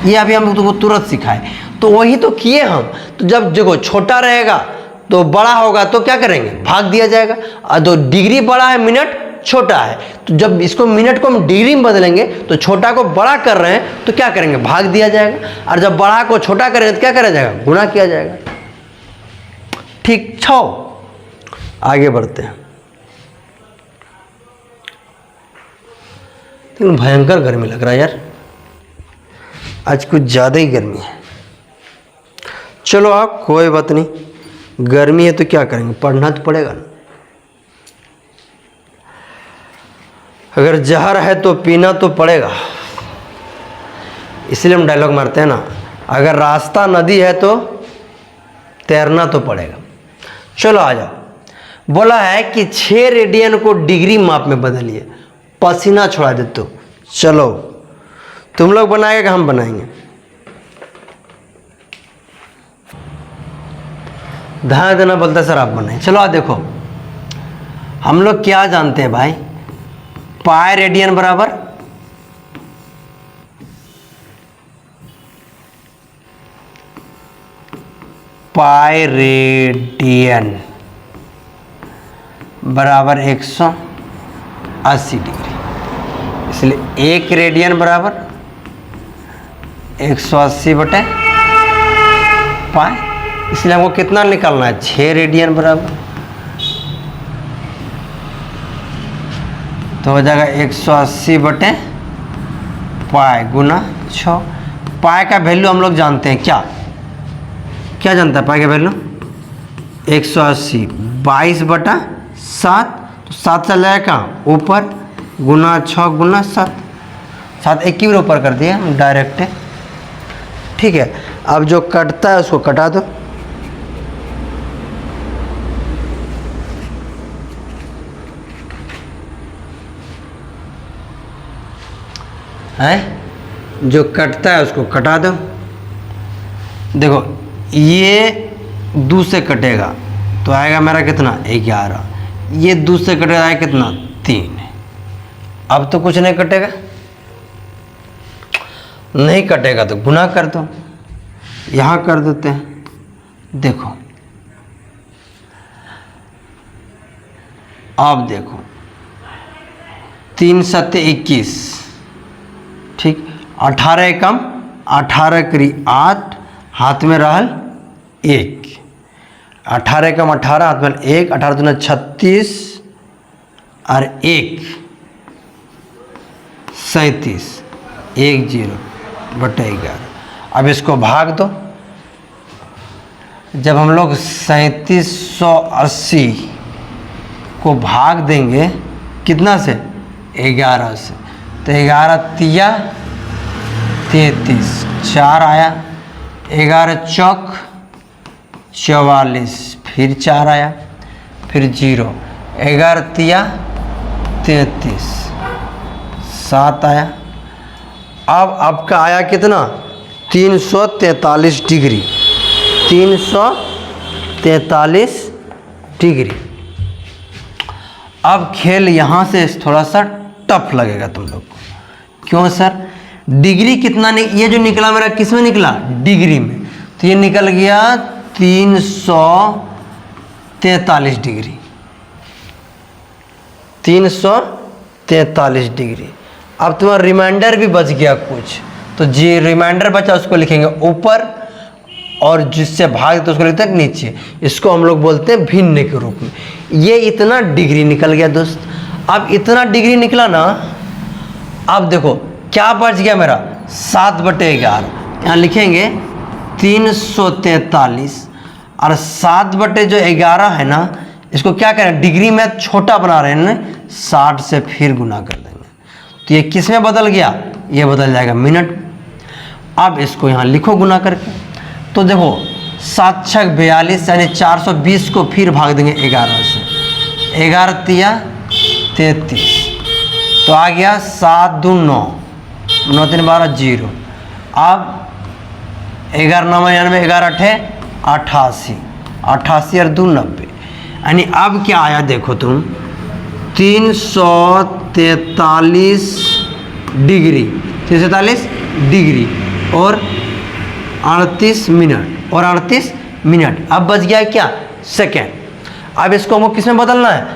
ये अभी हम तुमको तुरंत सिखाए, तो वही तो किए हम। तो जब देखो छोटा रहेगा तो बड़ा होगा तो क्या करेंगे, भाग दिया जाएगा। और तो डिग्री बड़ा है, मिनट छोटा है, तो जब इसको मिनट को हम डिग्री में बदलेंगे तो छोटा को बड़ा कर रहे हैं तो क्या करेंगे, भाग दिया जाएगा। और जब बड़ा को छोटा करेंगे तो क्या करा जाएगा, गुणा किया जाएगा। ठीक, छो आगे बढ़ते हैं। लेकिन भयंकर गर्मी लग रहा है यार, आज कुछ ज़्यादा ही गर्मी है। चलो आप कोई बात नहीं, गर्मी है तो क्या करेंगे, पढ़ना तो पड़ेगा ना। अगर जहर है तो पीना तो पड़ेगा, इसलिए हम डायलॉग मारते हैं ना, अगर रास्ता नदी है तो तैरना तो पड़ेगा। चलो आ जाओ। बोला है कि 6 रेडियन को डिग्री माप में बदलिए, पसीना छोड़ा दे। तो चलो तुम लोग बनाएगा कि हम बनाएंगे, ध्यान देना बोलता सर आप बनाए। चलो आ देखो, हम लोग क्या जानते हैं भाई, पाई रेडियन बराबर पाई रेडियन बराबर 180 डिग्री। इसलिए 1 रेडियन बराबर 180/पाई। इसलिए हमको कितना निकालना है, 6 रेडियन बराबर, तो हो जाएगा 180/पाई गुना 6। पाई का वैल्यू हम लोग जानते हैं, क्या क्या जानता है पाई का वैल्यू, 180 22/7, तो 7 चल जाएगा कहाँ ऊपर, गुना 6 गुना 7, 7 एक ही बार ऊपर कर दिए हम डायरेक्ट। ठीक है, अब जो कटता है उसको कटा दो। है, जो कटता है उसको कटा दो। देखो ये 2 से कटेगा तो आएगा मेरा कितना, 11। ये 2 से कटेगा आएगा कितना, 3। अब तो कुछ नहीं कटेगा, नहीं कटेगा तो गुना कर दो। यहाँ कर देते हैं, देखो अब देखो 3 7 21, ठीक, 18 एकम 18 करी 8, हाथ में रहल 1, 18 एकम 18 हाथ में 1, 18 दूना 36 और 1 37, 10/11। अब इसको भाग दो। जब हम लोग 3780 को भाग देंगे कितना से? 11 से, तो 11 तिया 33, 4 आया, 11 चौक 44, फिर 4 आया, फिर 0, 11 तिया 33, 7 आया। अब आपका आया कितना? 343 डिग्री, 343 डिग्री। अब खेल यहाँ से थोड़ा सा टफ लगेगा तुम लोग को। क्यों सर? डिग्री कितना ये जो निकला मेरा किस में निकला? डिग्री में। तो ये निकल गया 343 डिग्री, 343 डिग्री। अब तुम्हारा रिमाइंडर भी बच गया कुछ, तो जी रिमाइंडर बचा उसको लिखेंगे ऊपर, और जिससे भाग तो उसको लिखते हैं नीचे। इसको हम लोग बोलते हैं भिन्न के रूप में। ये इतना डिग्री निकल गया दोस्त। अब इतना डिग्री निकला ना, अब देखो क्या बच गया मेरा? 7/11। यहाँ लिखेंगे 343 और 7/11 है ना, इसको क्या करें? डिग्री में छोटा बना रहे हैं ना, 60 से फिर गुना कर देंगे। तो ये किस में बदल गया? ये बदल जाएगा मिनट। अब इसको यहाँ लिखो गुना करके। तो देखो 7 × 42 यानी 420 को फिर भाग देंगे 11 से, 11 तिया 33, तो आ गया 7 2 9, 9 3 12 0। अब 11 9 99, 11 8 88, 88 और 2 90। यानी अब क्या आया देखो तुम? 343 डिग्री, 343 डिग्री और 38 मिनट, और 38 मिनट। अब बच गया क्या? सेकेंड। अब इसको हमको किस में बदलना है?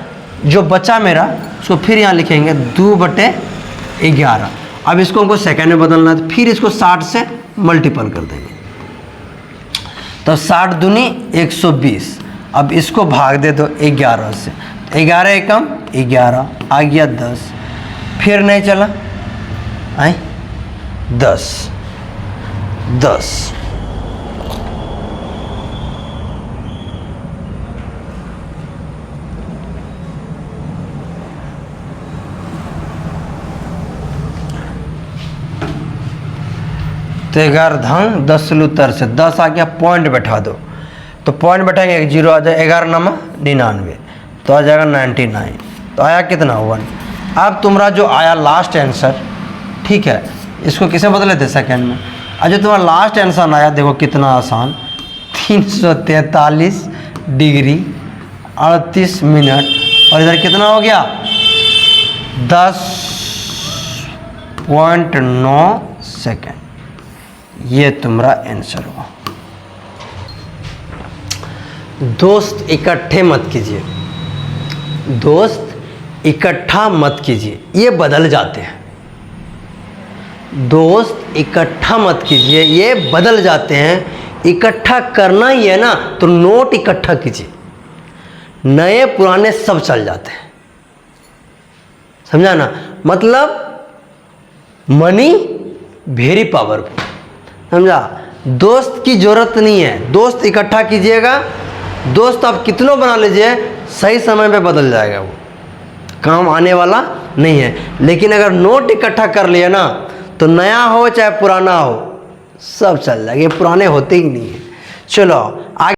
जो बचा मेरा उसको फिर यहाँ लिखेंगे 2/11। अब इसको हमको सेकेंड में बदलना है, तो फिर इसको 60 से मल्टीपल कर देंगे, तो 60 दूनी 120। अब इसको भाग दे दो 11 से, 11 एकम 11, आ गया 10, फिर नहीं चला, आई 10 10। तो 11 धन 10 लुतर से 10 आ गया, पॉइंट बैठा दो। तो पॉइंट बैठाएंगे, 1 0 आ जाए, 11 9 99, तो आ जाएगा 99। तो आया कितना? 1। अब तुम्हारा जो आया लास्ट आंसर, ठीक है, इसको किसे बदले थे? सेकेंड में। अब जो तुम्हारा लास्ट आंसर आया देखो कितना आसान, 343 डिग्री 38 मिनट, और इधर कितना हो गया? 10.9 सेकेंड। ये तुम्हारा आंसर हुआ। दोस्त इकट्ठे मत कीजिए, दोस्त इकट्ठा मत कीजिए, ये बदल जाते हैं। दोस्त इकट्ठा मत कीजिए, ये बदल जाते हैं। इकट्ठा करना ही है ना, तो नोट इकट्ठा कीजिए, नए पुराने सब चल जाते हैं। समझा ना? मतलब मनी वेरी पावरफुल। समझा? दोस्त की जरूरत नहीं है, दोस्त इकट्ठा कीजिएगा। दोस्त आप कितनों बना लीजिए, सही समय पे बदल जाएगा, वो काम आने वाला नहीं है। लेकिन अगर नोट इकट्ठा कर लिया ना, तो नया हो चाहे पुराना हो सब चल जाएगा, ये पुराने होते ही नहीं है। चलो